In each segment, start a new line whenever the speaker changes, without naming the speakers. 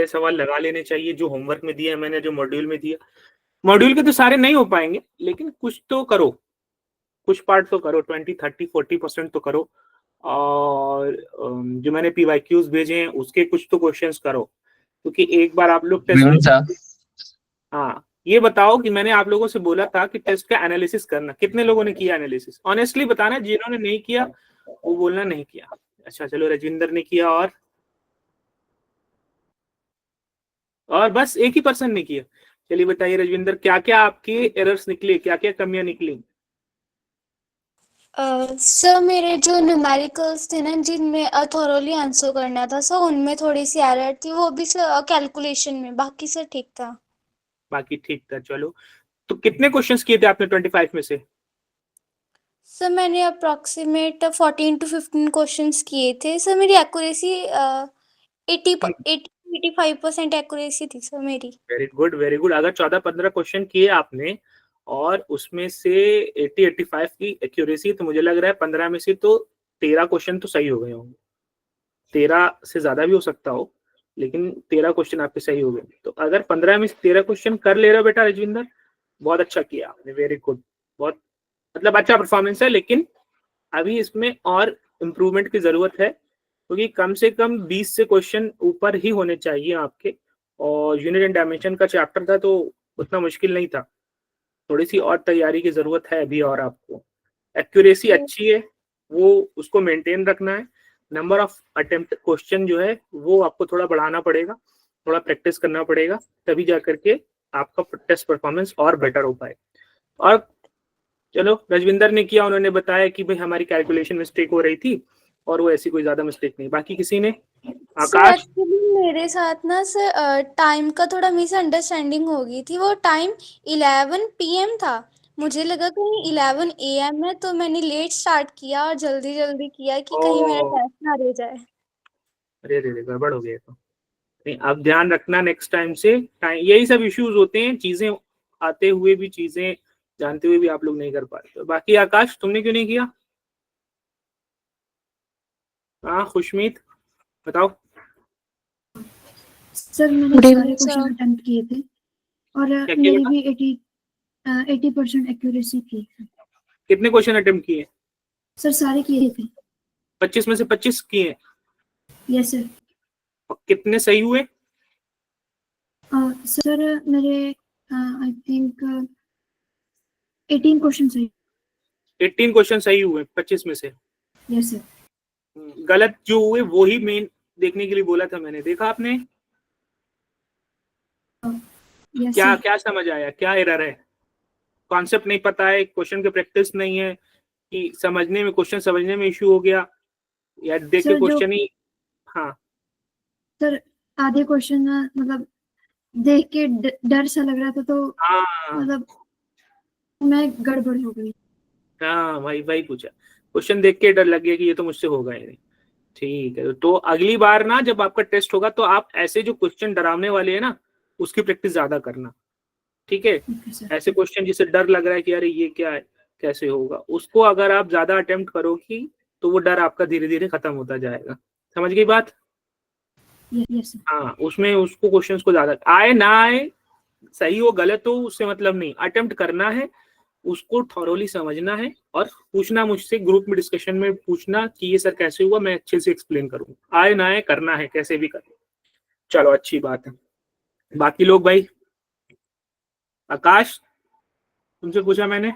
सारे सवाल लगा लेने चाहिए जो होमवर्क में दिया है मैंने, जो मॉड्यूल में दिया। मॉड्यूल के तो सारे नहीं हो पाएंगे, लेकिन कुछ तो करो, कुछ पार्ट तो करो, 20, 30, 40% तो करो। और जो मैंने पीवाईक्यूज भेजे हैं उसके कुछ तो क्वेश्चंस करो, क्योंकि एक बार आप लोग टेस्ट। हाँ, ये बताओ कि मैंने आप लोगों से बोला था कि टेस्ट का एनालिसिस करना, कितने लोगों ने किया एनालिसिस? ऑनेस्टली बताना, जिन्होंने नहीं किया वो बोलना नहीं किया। अच्छा चलो, रजविंदर ने किया, और बस एक ही पर्सन ने किया। चलिए बताइए रजविंदर, क्या क्या आपके एरर्स निकले, क्या क्या कमियां निकली?
सर मेरे जो न्यूमेरिकल्स थे ना, जिनमें थॉरोली आंसर करना था सर, उनमें थोड़ी सी एरर थी, वो भी सर कैलकुलेशन में, बाकी सर ठीक था।
बाकी ठीक था। चलो, तो कितने क्वेश्चंस किए थे आपने 25 में से?
सर मैंने अप्रॉक्सीमेट 14 to 15 क्वेश्चंस किए थे सर। मेरी एक्यूरेसी 85% एक्यूरेसी थी सर मेरी।
Very good, very good. अगर 14-15 क्वेश्चन किए आपने और उसमें से 80-85 की एक्यूरेसी, तो मुझे लग रहा है 15 में से तो 13 क्वेश्चन तो सही हो गए होंगे। 13 से ज्यादा भी हो सकता हो, लेकिन 13 क्वेश्चन आपके सही हो गए। तो अगर 15 में से 13 क्वेश्चन कर ले रहे हो बेटा रजविंदर, बहुत अच्छा किया आपने, वेरी गुड। बहुत मतलब अच्छा परफॉर्मेंस है, लेकिन अभी इसमें और इम्प्रूवमेंट की जरूरत है, क्योंकि कम से कम 20 से क्वेश्चन ऊपर ही होने चाहिए आपके। और यूनिट एंड डायमेंशन का चैप्टर था तो उतना मुश्किल नहीं था, थोड़ी सी और तैयारी की जरूरत है अभी। और आपको एक्यूरेसी अच्छी है, वो उसको मेंटेन रखना है। नंबर ऑफ अटेम्प्ट क्वेश्चन जो है वो आपको थोड़ा बढ़ाना पड़ेगा, थोड़ा प्रैक्टिस करना पड़ेगा, तभी जा करके आपका टेस्ट परफॉर्मेंस और बेटर हो पाए। और चलो, रजविंदर ने किया, उन्होंने बताया कि भाई हमारी कैलकुलेशन मिस्टेक हो रही थी, और वो ऐसी कोई ज्यादा मिस्टेक नहीं। बाकी किसी ने?
सर
आकाश?
एक्चुअली मेरे साथ ना सर टाइम का थोड़ा मिसअंडरस्टैंडिंग हो गई थी। वो टाइम 11 PM था, मुझे लगा कहीं 11 AM है, तो मैंने लेट स्टार्ट किया और जल्दी जल्दी किया कि कहीं मेरा
ओ,
टेस्ट ना रह जाए।
अरे अरे गड़बड़ हो गया। तो नहीं, अब ध्यान रखना नेक्स्ट टाइम से। टाइम, यही सब इश्यूज होते हैं, चीजें आते हुए भी, चीजें जानते हुए भी आप लोग नहीं कर पाते। तो बाकी आकाश, तुमने क्यों नहीं किया? हाँ खुशमीत, बताओ।
सर मैंने सारे क्वेश्चन अटेम्प्ट किए थे और
क्या किया
मेरी
बेटा?
भी 80% एक्यूरेसी थी।
कितने क्वेश्चन अटेम्प्ट किए?
सर सारे किए थे।
25 में से 25 किए?
Yes sir.
और कितने सही हुए?
सर मेरे आई थिंक 18 क्वेश्चन सही।
18 क्वेश्चन सही हुए 25 में से?
Yes sir.
गलत जो हुए वो ही मेन देखने के लिए बोला था मैंने, देखा आपने?
यस
क्या
सर।
क्या समझ आया, क्या एरर है? कॉन्सेप्ट नहीं पता है, क्वेश्चन की प्रैक्टिस नहीं है, कि समझने में, क्वेश्चन समझने में इश्यू हो गया, या देख के
सर जो
क्वेश्चन ही? हाँ।
सर आधे क्वेश्चन मतलब देख के डर सा लग रहा था, तो
हाँ
मतलब मैं गड़बड़ हो गई।
हाँ, वही वही पूछा, क्वेश्चन देख के डर लग गया कि ये तो मुझसे होगा ही नहीं। ठीक है, तो अगली बार ना जब आपका टेस्ट होगा तो आप ऐसे जो क्वेश्चन डरावने वाले हैं ना, उसकी प्रैक्टिस ज्यादा करना। ठीक है?
Okay sir.
ऐसे क्वेश्चन जिससे डर लग रहा है कि अरे ये क्या है, कैसे होगा, उसको अगर आप ज्यादा अटेम्प्ट करोगी तो वो डर आपका धीरे धीरे खत्म होता जाएगा। समझ गई बात?
Yes sir.
हाँ, उसमें उसको क्वेश्चंस को ज्यादा आए ना आए, सही हो गलत हो उससे मतलब नहीं, अटेम्प्ट करना है, उसको थॉरोली समझना है, और पूछना मुझसे, ग्रुप में डिस्कशन में पूछना कि ये सर कैसे हुआ, मैं अच्छे से एक्सप्लेन करूंगा। आए ना आए, करना है कैसे भी करना। चलो, अच्छी बात है। बाकी लोग भाई? आकाश, तुमसे पूछा मैंने?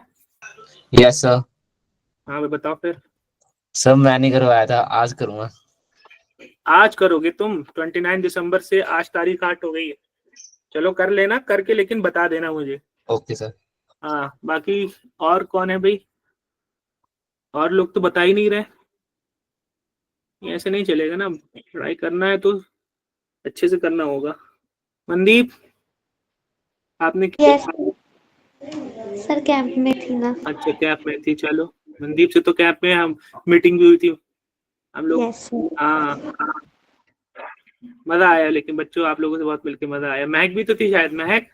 Yes sir.
हाँ भाई, बताओ फिर।
सर मैं नहीं करवाया था, आज करूंगा।
आज करोगे तुम? 29 दिसंबर से आज तारीख 8 हो गई है। चलो कर लेना, करके लेकिन बता देना मुझे।
Okay sir.
हाँ, बाकी और कौन है भाई? और लोग तो बता ही नहीं रहे, ऐसे नहीं चलेगा ना। पढ़ाई करना है तो अच्छे से करना होगा। मनदीप, आपने
यस सर, कैंप में थी ना।
अच्छा, कैंप में थी। चलो, मनदीप से तो कैंप में हम मीटिंग भी हुई थी हम लोग।
Yes sir.
हाँ, मजा आया, लेकिन बच्चों आप लोगों से बहुत मिलके मजा आया। महक भी तो थी शायद। महक,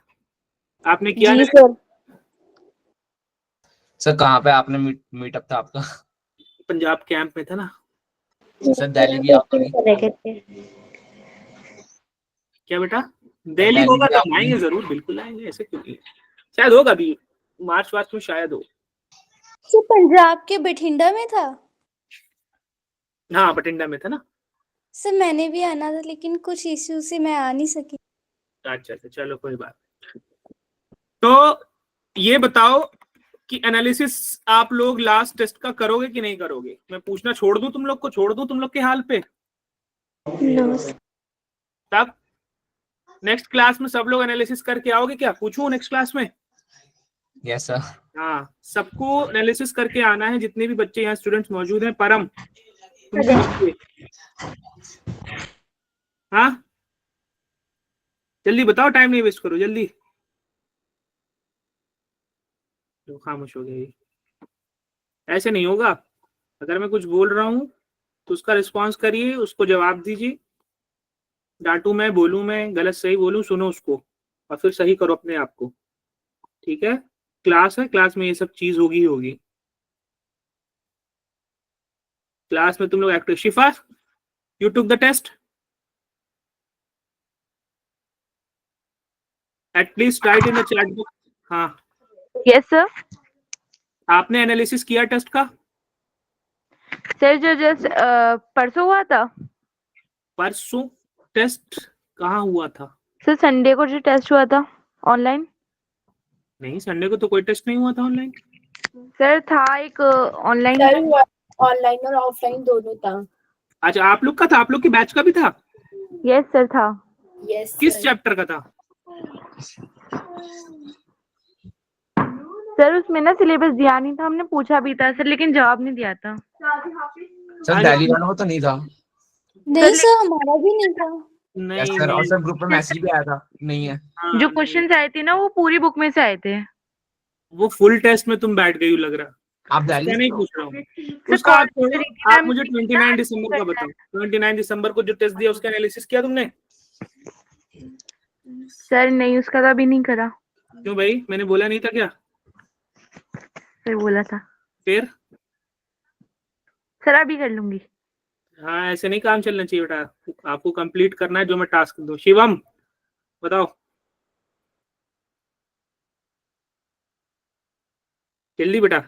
आपने किया
जी
ना?
सर।
सर कहाँ पे आपने मीटअप था आपका?
पंजाब कैंप में था ना।
सर दिल्ली भी आप
टेस्टिंग
करी?
चले गए थे।
क्या बेटा? दिल्ली होगा तो हम आएंगे जरूर, बिल्कुल आएंगे, ऐसे क्यों नहीं? शायद होगा अभी मार्च वार्च में, शायद हो।
सर पंजाब के बठिंडा में था।
हाँ बठिंडा में था ना।
सर मैंने भी आना था लेकिन कुछ इश्यू से मैं आ नहीं सकी।
अच्छा अच्छा, चलो कोई बात। तो ये बताओ कि एनालिसिस आप लोग लास्ट टेस्ट का करोगे कि नहीं करोगे? मैं पूछना छोड़ दूं तुम लोग को, छोड़ दूं तुम लोग के हाल पे?
नो
तब नेक्स्ट क्लास में सब लोग एनालिसिस करके आओगे क्या? पूछूं नेक्स्ट क्लास में?
Yes sir.
हाँ, सबको एनालिसिस करके आना है, जितने भी बच्चे यहाँ स्टूडेंट्स मौजूद हैं। परम तुम करोगे? हाँ जल्दी बताओ, टाइम नहीं वेस्ट करो, जल्दी। तो खामोश हो गई, ऐसे नहीं होगा। अगर मैं कुछ बोल रहा हूँ तो उसका रिस्पॉन्स करिए, उसको जवाब दीजिए। डांटू मैं, बोलूं मैं, गलत सही बोलूं, सुनो उसको और फिर सही करो अपने आप को, ठीक है? क्लास है, क्लास में ये सब चीज होगी ही होगी। क्लास में तुम लोग active. Shifa, you took the test? At least write in the chat box. हाँ
यस सर।
आपने एनालिसिस किया टेस्ट का?
सर जो जस्ट परसों हुआ था।
परसों टेस्ट कहाँ हुआ था?
सर संडे को जो टेस्ट हुआ था ऑनलाइन।
नहीं, संडे को तो कोई टेस्ट नहीं हुआ था ऑनलाइन।
सर था एक ऑनलाइन।
ऑनलाइन और ऑफलाइन दोनों था।
अच्छा, आप लोग का था? आप लोग की बैच का भी था?
यस सर था।
यस
किस चैप्टर का था?
सर उसमें ना सिलेबस दिया नहीं था, हमने पूछा भी था सर लेकिन जवाब नहीं दिया था।
सर दिल्ली वालों को तो नहीं था।
नहीं सर हमारा भी नहीं था।
नहीं
यस सर, और
नहीं।
सर ग्रुप में मैसेज भी आया था, नहीं है।
हाँ,
जो
नहीं।
क्वेश्चंस आए थे ना वो पूरी बुक में से आए थे।
वो फुल टेस्ट में तुम बैठ गई हो लग रहा।
आप
मैं
दिल्ली
नहीं पूछ रहा हूँ
सर
उसका। आप
कॉल
छोड़ो, आप मुझे 29 दिसंबर का बताओ। 29 दिसंबर को जो टेस्ट दिया उसका एनालिसिस किया तुमने?
सर नहीं, उसका तो अभी नहीं करा।
क्यों भाई, मैंने बोला नहीं था क्या?
सर बोला था।
फिर
सर अभी कर लूंगी।
हाँ, ऐसे नहीं काम चलना चाहिए बेटा, आपको कंप्लीट करना है जो मैं टास्क दूं। शिवम बताओ जल्दी बेटा।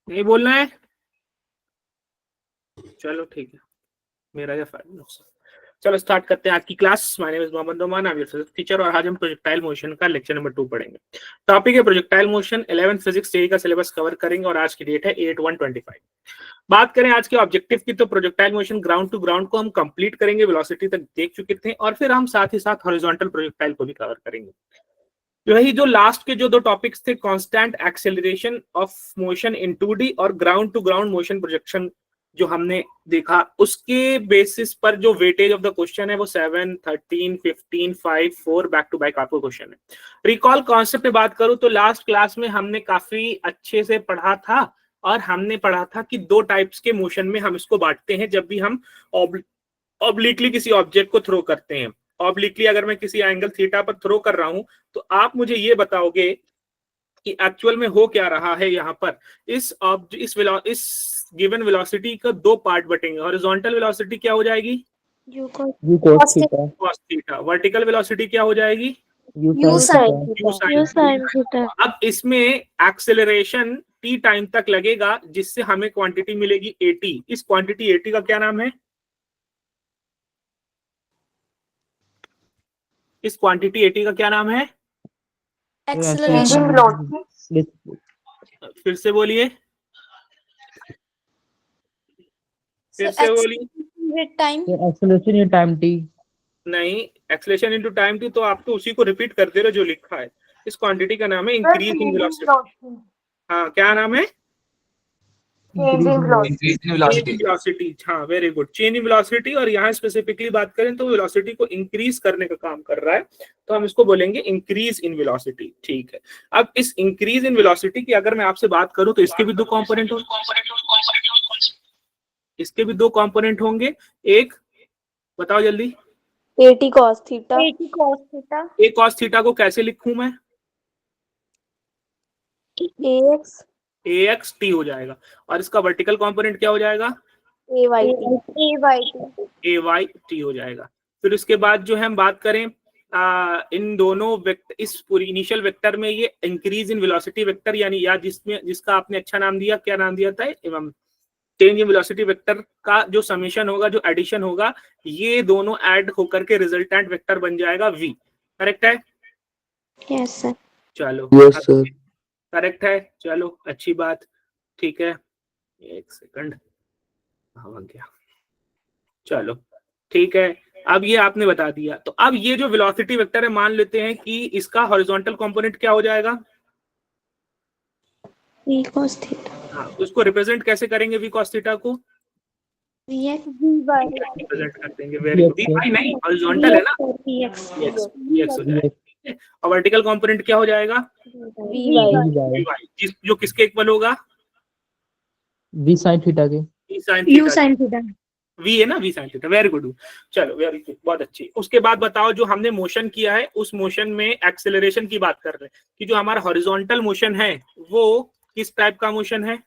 नहीं बोलना है? चलो ठीक है, मेरा क्या फायदा। चलो स्टार्ट करते हैं आज की class. My name is Mohammad Noman, I am your physics teacher, और आज हम प्रोजेक्टाइल मोशन का लेक्चर नंबर 2 पढ़ेंगे। टॉपिक है projectile motion. 11th physics theory का सिलेबस कवर करेंगे और आज की डेट है 8/1/25। बात करें आज के ऑब्जेक्टिव की तो projectile motion ground to ground को हम कंप्लीट करेंगे, वेलोसिटी तक देख चुके थे, और फिर हम साथ ही साथ हॉरिजॉन्टल प्रोजेक्टाइल को भी कवर करेंगे। वही जो लास्ट के जो 2 टॉपिक्स थे, constant acceleration of motion in 2D और ground to ground motion projection, जो हमने देखा, उसके बेसिस पर जो वेटेज ऑफ द क्वेश्चन है वो 7, 13, 15, 5, 4 बैक टू बैक आपको क्वेश्चन है। रिकॉल कॉन्सेप्ट पे बात करूं तो लास्ट क्लास में हमने काफी अच्छे से पढ़ा था, और हमने पढ़ा था कि 2 टाइप्स के मोशन में हम इसको बांटते हैं जब भी हम ऑब्लिकली किसी ऑब्जेक्ट को थ्रो करते हैं। ऑब्लिकली अगर मैं किसी एंगल थीटा पर थ्रो कर रहा हूं तो आप मुझे ये बताओगे कि एक्चुअल में हो क्या रहा है यहाँ पर। इस गिवन वेलोसिटी का 2 पार्ट बटेंगे। हॉरिजॉन्टल वेलोसिटी क्या हो जाएगी?
cos
cos theta. Vertical velocity क्या हो जाएगी?
u sin
u sin theta. अब इसमें एक्सेलरेशन t टाइम तक लगेगा, जिससे हमें क्वांटिटी मिलेगी at। इस क्वांटिटी at का क्या नाम है? इस क्वांटिटी at का क्या नाम है?
एक्सेलरेशन
फिर से बोलिए, फिर से बोलिए।
Time
acceleration in time T.
नहीं, एक्सेलरेशन इनटू टाइम टी तो आप तो उसी को रिपीट करते रहो जो लिखा है। इस क्वांटिटी का नाम है इंक्रीज इन वेलोसिटी। हाँ, क्या नाम है?
Increase in velocity.
वेलोसिटी। हाँ very good, change in velocity. और यहाँ स्पेसिफिकली बात करें तो वेलोसिटी को इंक्रीज करने का काम कर रहा है, तो हम इसको बोलेंगे इंक्रीज इन वेलोसिटी। ठीक है, अब इस इंक्रीज इन वेलोसिटी की अगर मैं आपसे बात करूं तो इसके भी 2 कंपोनेंट होंगे। इसके भी 2 कंपोनेंट होंगे। एक बताओ जल्दी।
AT cos theta.
A cos theta को कैसे लिखूं मैं?
AX
AXT हो जाएगा, और इसका वर्टिकल कंपोनेंट क्या हो जाएगा, AYT हो जाएगा। फिर उसके बाद जो है हम बात करें इन दोनों वेक्टर, इस पूरी इनिशियल वेक्टर में ये इंक्रीज इन वेलोसिटी वेक्टर यानी या जिसका आपने अच्छा नाम दिया, क्या नाम दिया था, चेंज इन वेलोसिटी वेक्टर का जो समेशन होगा, जो एडिशन होगा, ये दोनों ऐड होकर के रिजल्टेंट वेक्टर बन जाएगा V। करेक्ट है?
Yes sir.
चलो
यस सर।
करेक्ट है, चलो अच्छी बात, ठीक है, एक सेकंड आ गया, चलो ठीक है। अब ये आपने बता दिया, तो अब ये जो वेलोसिटी वेक्टर है, मान लेते हैं कि इसका हॉरिजॉन्टल कंपोनेंट क्या हो जाएगा,
v cos थीटा।
हाँ, तो इसको रिप्रेजेंट कैसे करेंगे V cos थीटा को,
vx
रिप्रेजेंट कर देंगे, वेरी गुड। भाई नहीं, हॉरिजॉन्टल है ना,
vx
Vx हो जाएगा, ठीक है? और वर्टिकल कंपोनेंट क्या हो जाएगा, Vy, जो किसके इक्वल होगा,
V sin थीटा के।
U sin theta.
V है ना, V sin theta, very good, चलो वेरी गुड, बहुत अच्छी। उसके बाद बताओ, जो हमने मोशन किया है उस मोशन में एक्सेलरेशन की बात कर रहे हैं कि जो हमारा हॉरिजॉन्टल मोशन है वो किस टाइप का मोशन है,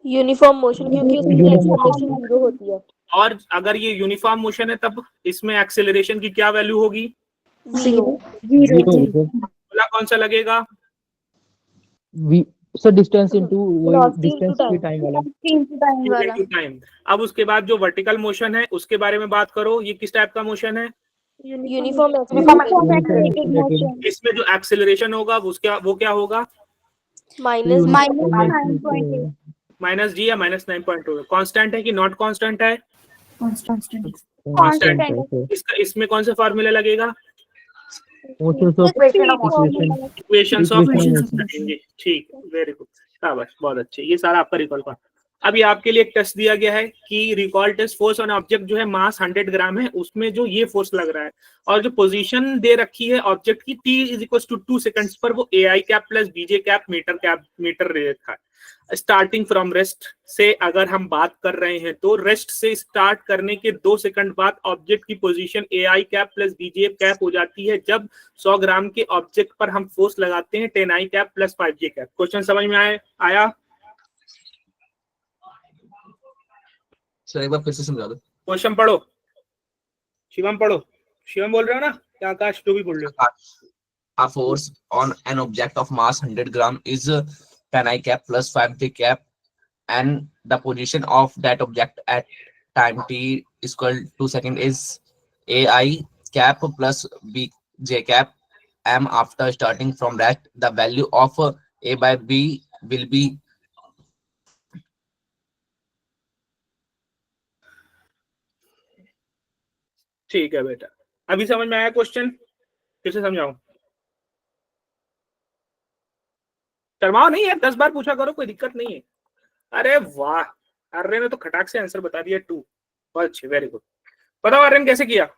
यूनिफॉर्म मोशन, क्योंकि उसमें एक्सेलरेशन 0 होती है।
और अगर ये यूनिफॉर्म मोशन है तब इसमें एक्सेलरेशन की क्या वैल्यू होगी,
0।
बोला कौन सा लगेगा,
V sir distance into
Velocity
distance
into
के
time।
टाइम वाला।
टाइम वाला।
टाइम। अब उसके बाद जो वर्टिकल मोशन है उसके बारे में बात करो, ये किस टाइप का मोशन है,
यूनिफॉर्म
इसमें जो एक्सेलरेशन होगा वो क्या होगा,
माइनस
माइनस G या माइनस 9.2, कांस्टेंट है कि नॉट कांस्टेंट है,
कांस्टेंट है।
इसमें कौन सा फार्मूला लगेगा,
motions of
equations of
Equation
motion लगेंगे, ठीक है, वेरी गुड, शाबाश, बहुत अच्छे, ये सारा आपका रिकॉल का। अभी आपके लिए एक टेस्ट दिया गया है कि recall test, force on object जो है मास 100 ग्राम है, उसमें जो ये फोर्स लग रहा है और जो पोजीशन दे रखी है ऑब्जेक्ट की t = 2 सेकंड्स पर, वो AI cap plus BJ cap meter रेखा है। स्टार्टिंग फ्रॉम रेस्ट से अगर हम बात कर रहे हैं तो रेस्ट से स्टार्ट करने के 2 सेकंड बाद ऑब्जेक्ट की position AI cap plus BJ cap हो जाती है जब 100 ग्राम के ऑब्जेक्ट पर हम फोर्स लगाते हैं 10I cap plus 5J cap. Question समझ में आया?
सर एक बार फिर से समझा दो।
क्वेश्चन पढ़ो, शिवम पढ़ो, शिवम बोल रहे हो ना, क्या आकाश जो भी बोल रहे हो।
A force on an object of mass 100 gram is 10I cap plus 5J cap, and the position of that object at time t equal to second is AI cap plus BJ cap m. After starting from that, the value of A by B will be
ठीक है बेटा, अभी समझ में आया question, फिर से समझाऊं? शर्माओ नहीं है, 10 बार पूछा करो, कोई दिक्कत नहीं है। अरे वाह, आर्यन ने तो खटाक से आंसर बता दिया 2, बहुत अच्छे, वेरी गुड। बताओ आर्यन कैसे किया?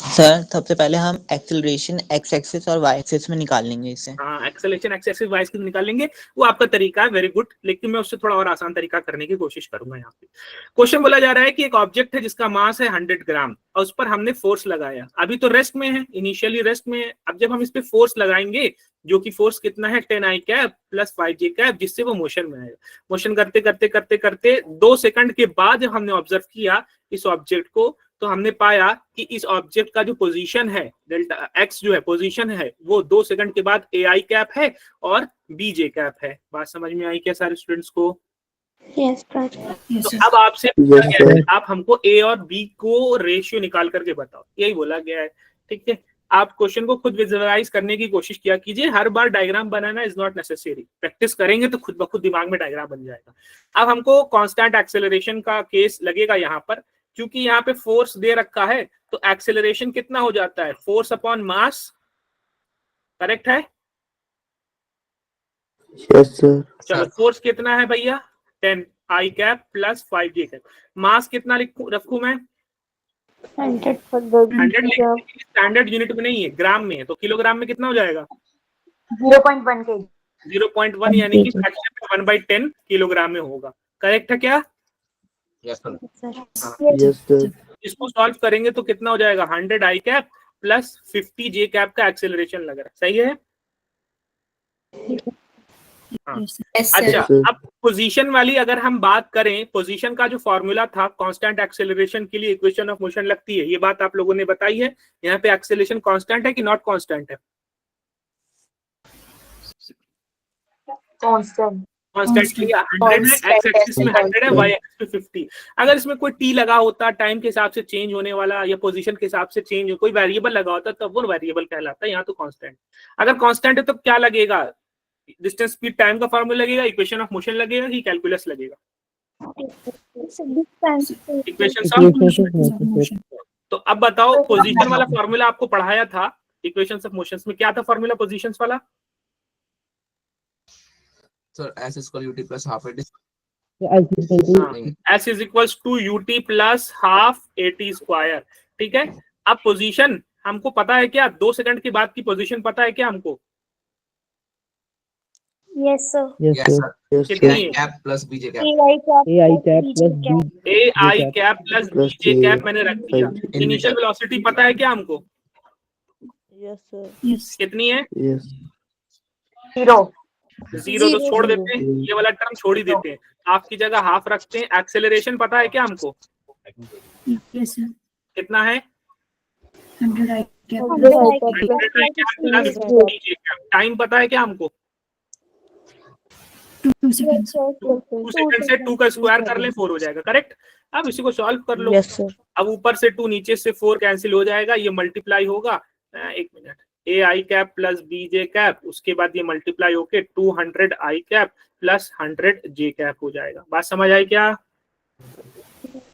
सर सबसे पहले हम एक्सेलरेशन एक्स एक्सिस और वाई एक्सिस में निकाल लेंगे इसे।
हाँ, acceleration x axis y axis निकाल लेंगे, वो आपका तरीका है, वेरी गुड, लेकिन मैं उससे थोड़ा और आसान तरीका करने की कोशिश करूंगा। यहाँ पे क्वेश्चन बोला जा रहा है कि एक ऑब्जेक्ट है जिसका मास है 100 ग्राम और उस पर हमने फोर्स लगाया, अभी तो रेस्ट में है, इनिशियली रेस्ट में है। अब जब हम इस पे फोर्स लगाएंगे, जो कि फोर्स कितना है 10I cap plus 5J cap, जिससे वो मोशन में आएगा। मोशन करते करते करते करते 2 सेकंड के बाद जब हमने ऑब्जर्व किया इस ऑब्जेक्ट को, तो हमने पाया कि इस ऑब्जेक्ट का जो पोजीशन है डेल्टा एक्स जो है पोजीशन है, वो 2 सेकंड के बाद AI कैप है और BJ कैप है। बात समझ में आई क्या सारे स्टूडेंट्स को?
यस
तो अब आपसे पूछा गया है, आप हमको A और B को रेशियो निकाल करके बताओ, यही बोला गया है, ठीक है। आप क्वेश्चन को खुद विजुअलाइज करने की कोशिश किया कीजिए, हर बार डायग्राम बनाना इज नॉट नेसेसरी, प्रैक्टिस करेंगे तो खुद ब खुद दिमाग में डायग्राम बन जाएगा। अब हमको कांस्टेंट एक्सेलरेशन का केस लगेगा यहाँ पर, क्योंकि यहाँ पे फोर्स दे रखा है, तो एक्सेलरेशन कितना हो जाता है, फोर्स अपॉन मास, करेक्ट है?
Yes sir.
चलो, फोर्स कितना है भैया 10I cap plus 5J cap. मास कितना रखूं मैं 100 स्टैंडर्ड यूनिट में नहीं है, ग्राम में है, तो किलोग्राम में कितना हो जाएगा
0.1 kg।
0.1 यानी कि फ्रैक्शन 1/10 किलोग्राम में होगा, करेक्ट है क्या?
yes sir.
Yes sir.
इसको सॉल्व करेंगे तो कितना हो जाएगा 100I cap plus 50J cap का एक्सेलरेशन लग रहा है, सही है? हाँ।
Yes, sir.
अच्छा,
Yes, sir.
अब पोजीशन वाली अगर हम बात करें, पोजीशन का जो फॉर्मूला था कांस्टेंट एक्सेलरेशन के लिए इक्वेशन ऑफ मोशन लगती है, ये बात आप लोगों ने बताई है। यहाँ पे एक्सेलरेशन कांस्टेंट है कि नॉट कांस्टेंट है?
कांस्टेंट
कांस्टेंट लिया 100 है, एक्स एक्सिस में 100 है, वाई एक्सिस पे 50। अगर इसमें कोई टी लगा होता, टाइम के हिसाब से चेंज होने वाला या पोजीशन के हिसाब से चेंज, कोई वेरिएबल लगा होता, तब वो वेरिएबल कहलाता है। यहाँ तो कांस्टेंट। अगर कांस्टेंट है तो क्या लगेगा? डिस्टेंस स्पीड टाइम का फार्मूला लगेगा, इक्वेशन ऑफ मोशन लगेगा कि कैलकुलस लगेगा? Equation of
Motion.
तो अब बताओ, पोजीशन वाला फार्मूला आपको पढ़ाया था इक्वेशंस ऑफ मोशंस में, क्या था फार्मूला पोजीशंस वाला?
Sir S equal UT plus half AT।
S is equals to UT plus half AT square. ठीक है, अब पोजीशन हमको पता है क्या? 2 सेकंड के बाद की पोजीशन पता है क्या हमको?
Yes sir.
Yes,
Yes,
sir.
sir.
Yes,
कितनी
sir.
है?
Cap plus BJ cap.
AI
AI cap plus B.
AI cap plus
Plus
BJ
J
cap मैंने रख दिया।
कैप।
इनिशियल वेलोसिटी पता है क्या हमको?
Yes sir
Yes.
कितनी है?
Yes.
0
जीरो। तो छोड़
Zero.
देते हैं, ये वाला टर्म छोड़ ही देते हैं, हाफ की जगह हाफ रखते हैं। एक्सेलरेशन पता है क्या हमको?
Yes, sir.
कितना है?
100 I cap
100
plus
I cap
100 I cap plus BJ cap. Time पता है क्या हमको?
2 seconds.
2 सेकंड से 2 का स्क्वायर कर लें 4 हो जाएगा। करेक्ट। अब इसी को सॉल्व कर लो।
यस सर
अब ऊपर से 2 नीचे से 4 कैंसिल हो जाएगा, ये मल्टीप्लाई होगा। एक minute, AI cap plus BJ cap, उसके बाद ये मल्टीप्लाई होके 200 I cap plus 100 J cap हो जाएगा। बात समझ आई क्या?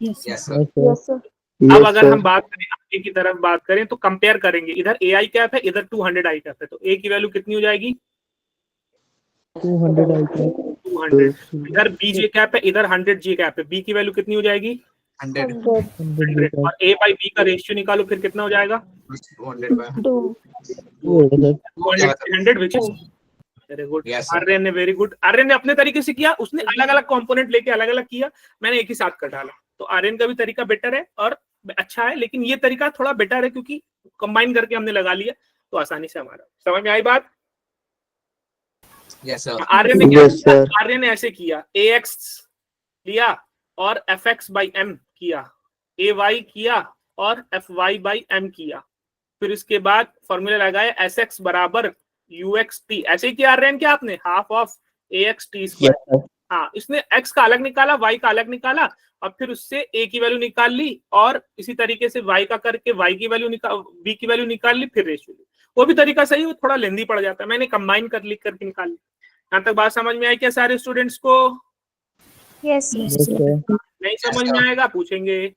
Yes, sir.
Yes, sir.
Yes sir
अब
Yes,
अगर हम
sir.
बात करें आगे की तरफ बात करें तो कंपेयर करेंगे, इधर AI कैप है, इधर 200 I कैप है, तो A की वैल्यू कितनी हो जाएगी?
200 I cap.
200। इधर BJ कैप है, इधर 100 J कैप है, B की वैल्यू कितनी हो जाएगी?
100
100
और A बाई B का रेशियो निकालो, फिर कितना हो जाएगा?
200 by
200 which is very good.
Yes, sir.
Aryan ने वेरी गुड, आर्यन ने अपने तरीके से किया, उसने अलग अलग कंपोनेंट लेके अलग अलग किया, मैंने एक ही साथ कर डाला। तो आर्यन का भी तरीका बेटर है और अच्छा है, लेकिन ये तरीका थोड़ा बेटर है क्योंकि कंबाइन करके हमने लगा लिया तो आसानी से हमारा समझ में आई बात।
Yes, sir.
आर्यन ने क्या
Yes,
किया?
sir.
आर्यन ने ऐसे किया, AX लिया और FX by M किया, AY किया और FY by M किया, फिर इसके बाद फॉर्मूला लगाया SX बराबर UXT। ऐसे ही किया आर्यन क्या आपने? Half of AXT
Yes,
square.
sir.
हाँ, इसने x का अलग निकाला, y का अलग निकाला और फिर उससे a की वैल्यू निकाल ली और इसी तरीके से y का करके y की वैल्यू निकाल, b की वैल्यू निकाल ली, फिर रेशियो ली। वो भी तरीका सही, वो थोड़ा लेंदी पड़ जाता है, मैंने कंबाइन कर लिख करके निकाल ली। यहाँ तक बात समझ में आई क्या सारे स्टूडेंट्स को?
Yes
Yes,
Yes,
sir.
sir.
नहीं समझ में आएगा पूछेंगे।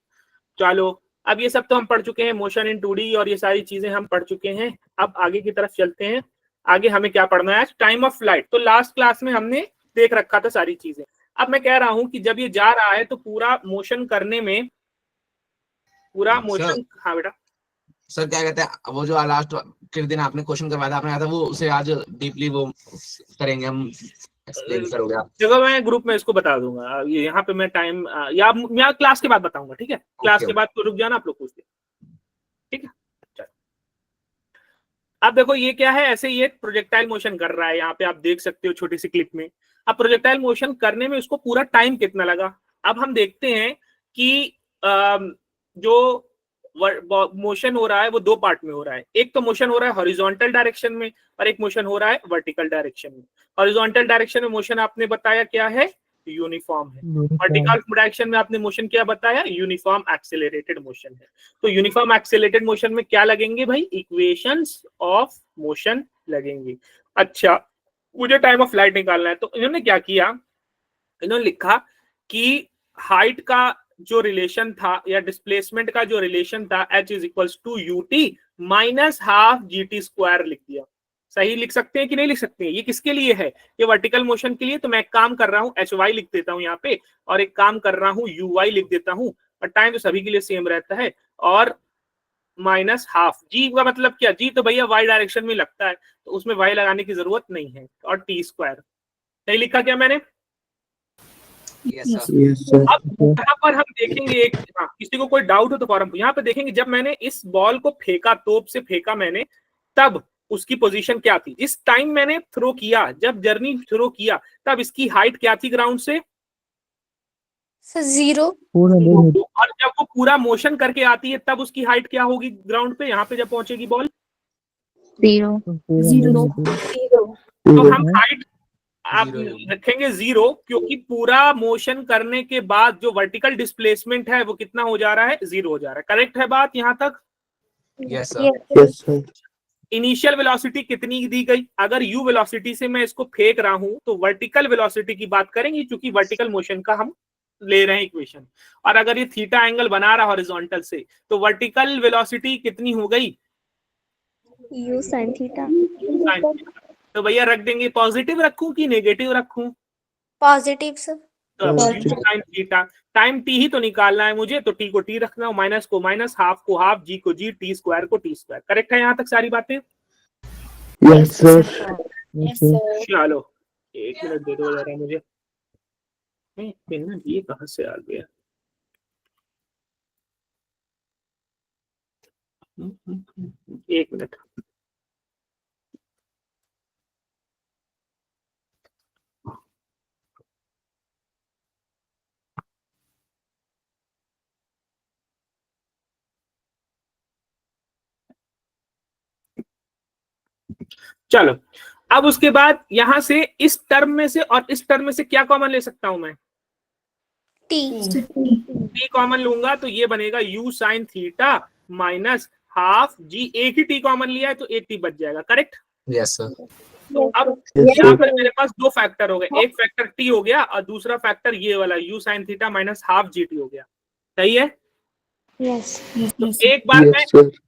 चलो, अब ये सब तो हम पढ़ चुके हैं, मोशन इन 2D और ये सारी चीजें हम पढ़ चुके हैं। अब आगे की तरफ चलते हैं। आगे हमें क्या पढ़ना है आज? Time of flight. तो लास्ट क्लास में हमने देख रखा था सारी चीजें। अब मैं कह रहा हूं कि जब ये जा रहा है तो पूरा मोशन करने में, पूरा मोशन, हाँ बेटा
सर क्या कहते हैं, वो जो लास्ट के दिन आपने क्वेश्चन करवाया था, आपने कहा था वो उसे आज डीपली वो करेंगे, हम एक्सप्लेन करोगे आप?
जगह मैं ग्रुप में इसको बता दूंगा, ये यहाँ पे मैं टाइम या क्लास के बाद बताऊंगा। ठीक है, क्लास के बाद तो रुक जाना, आप लोग पूछते। ठीक है, चलो अब देखो ये क्या है, ऐसे ये प्रोजेक्टाइल मोशन कर रहा है, यहाँ पे आप देख सकते हो छोटी सी क्लिप में। अब प्रोजेक्टाइल मोशन करने में उसको पूरा टाइम कितना लगा? अब हम देखते हैं कि जो मोशन हो रहा है वो 2 पार्ट में हो रहा है। एक तो मोशन हो रहा है हॉरिजॉन्टल डायरेक्शन में और एक मोशन हो रहा है वर्टिकल डायरेक्शन में। हॉरिजॉन्टल डायरेक्शन में मोशन आपने बताया क्या है? यूनिफॉर्म है। वर्टिकल डायरेक्शन में आपने मोशन क्या बताया? यूनिफॉर्म एक्सेलरेटेड मोशन है। तो यूनिफॉर्म एक्सेलरेटेड मोशन में क्या लगेंगे भाई? इक्वेशंस ऑफ मोशन लगेंगे। अच्छा, मुझे टाइम ऑफ फ्लाइट निकालना है, तो इन्होंने क्या किया? इन्होंने लिखा कि हाइट का जो रिलेशन था या डिस्प्लेसमेंट का जो रिलेशन था h is equals to UT minus half GT square लिख दिया। सही लिख सकते हैं कि नहीं लिख सकते हैं? ये किसके लिए है? ये वर्टिकल मोशन के लिए। तो मैं एक काम कर रहा हूँ, HY लिख देता हूँ यहाँ पे, और एक काम कर रहा हूँ UY लिख देता हूँ, और टाइम तो सभी के लिए सेम रहता है, और माइनस हाफ। जी का मतलब क्या? जी तो भैया y डायरेक्शन में लगता है, तो उसमें y लगाने की जरूरत नहीं है, और T स्क्वायर। नहीं लिखा क्या मैंने?
Yes, sir.
Yes, sir.
अब यहाँ पर हम देखेंगे एक, हाँ, किसी को कोई डाउट हो तो फॉरम यहाँ पे देखेंगे। जब मैंने इस बॉल को फेंका, तोप से फेंका मैंने, तब उसकी पोजीशन क्या थी जिस टाइम मैंने थ्रो किया, जब जर्नी थ्रो किया तब इसकी हाइट क्या थी ग्राउंड से?
सर 0।
400
और जब वो पूरा मोशन करके आती है तब उसकी हाइट क्या होगी ग्राउंड पे, यहाँ पे जब पहुंचेगी बॉल?
0
तो हम हाइट आप रखेंगे 0, क्योंकि पूरा मोशन करने के बाद जो वर्टिकल डिस्प्लेसमेंट है वो कितना हो जा रहा है? 0 हो जा रहा है। करेक्ट है बात यहाँ तक?
Yes, sir.
Yes, sir.
Initial velocity कितनी दी गई? अगर u वेलोसिटी से मैं इसको फेंक रहा हूं तो वर्टिकल वेलोसिटी की बात करेंगे, क्योंकि वर्टिकल मोशन का हम ले रहे हैं इक्वेशन। और अगर ये थीटा एंगल बना रहा हॉरिजॉन्टल से तो वर्टिकल वेलोसिटी कितनी हो गई?
u sin theta.
तो भैया रख देंगे, पॉजिटिव रखूं कि नेगेटिव रखूं?
Positive sir.
तो अब u sin theta, time t ही तो निकालना है मुझे, तो t को t रखना है, माइनस को माइनस, हाफ को हाफ, g को g, t स्क्वायर को t स्क्वायर। करेक्ट है यहाँ तक सारी बातें?
Yes, sir. Yes, sir.
चलो 1 मिनट दे दो जरा मुझे। ये कहाँ से आ गया? एक मिनट। चलो अब उसके बाद यहां से इस टर्म में से और इस टर्म में से क्या कॉमन ले सकता हूं मैं? टी कॉमन लूंगा तो ये बनेगा u sin theta minus half g। एक ही t कॉमन लिया है तो एक t बच जाएगा। करेक्ट?
Yes, sir.
तो अब यहाँ पर मेरे पास दो फैक्टर हो गए, एक फैक्टर t हो गया और दूसरा फैक्टर ये वाला u sin theta minus half gt हो गया। सही है? तो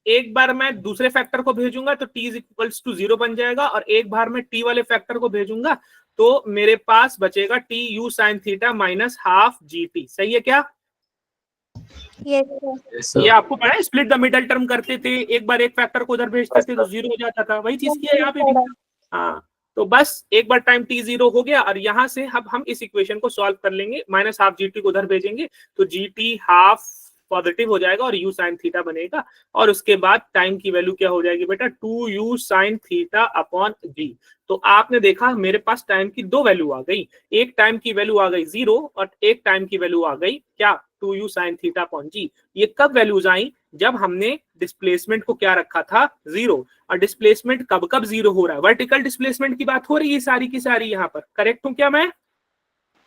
एक बार मैं दूसरे फैक्टर को भेजूंगा तो t इज इक्वल्स टू 0 बन जाएगा, और एक बार मैं t वाले फैक्टर को भेजूंगा तो मेरे पास बचेगा t u sin theta minus half gt। सही है क्या?
Yes,
ये आपको पता है, स्प्लिट द मिडल टर्म करते थे, एक बार एक फैक्टर को उधर भेजते थे तो 0 हो जाता था, वही चीज किया यहाँ पे भी। हाँ, तो बस एक बार टाइम t 0 हो गया और यहाँ से अब हम इस इक्वेशन को सॉल्व कर लेंगे, माइनस हाफ gt को उधर भेजेंगे तो gt हाफ पॉजिटिव हो जाएगा और u sin थीटा बनेगा, और उसके बाद टाइम की वैल्यू क्या हो जाएगी बेटा? 2u sin theta upon g। तो आपने देखा मेरे पास टाइम की दो वैल्यू आ गई, एक टाइम की वैल्यू आ गई 0 और एक टाइम की वैल्यू आ गई क्या? 2u sin theta upon g। ये कब वैल्यूज आई? जब हमने डिस्प्लेसमेंट को क्या रखा था? 0। और डिस्प्लेसमेंट कब कब 0 हो रहा है? वर्टिकल डिस्प्लेसमेंट की बात हो रही है सारी की सारी यहाँ पर। करेक्ट हूं क्या मैं?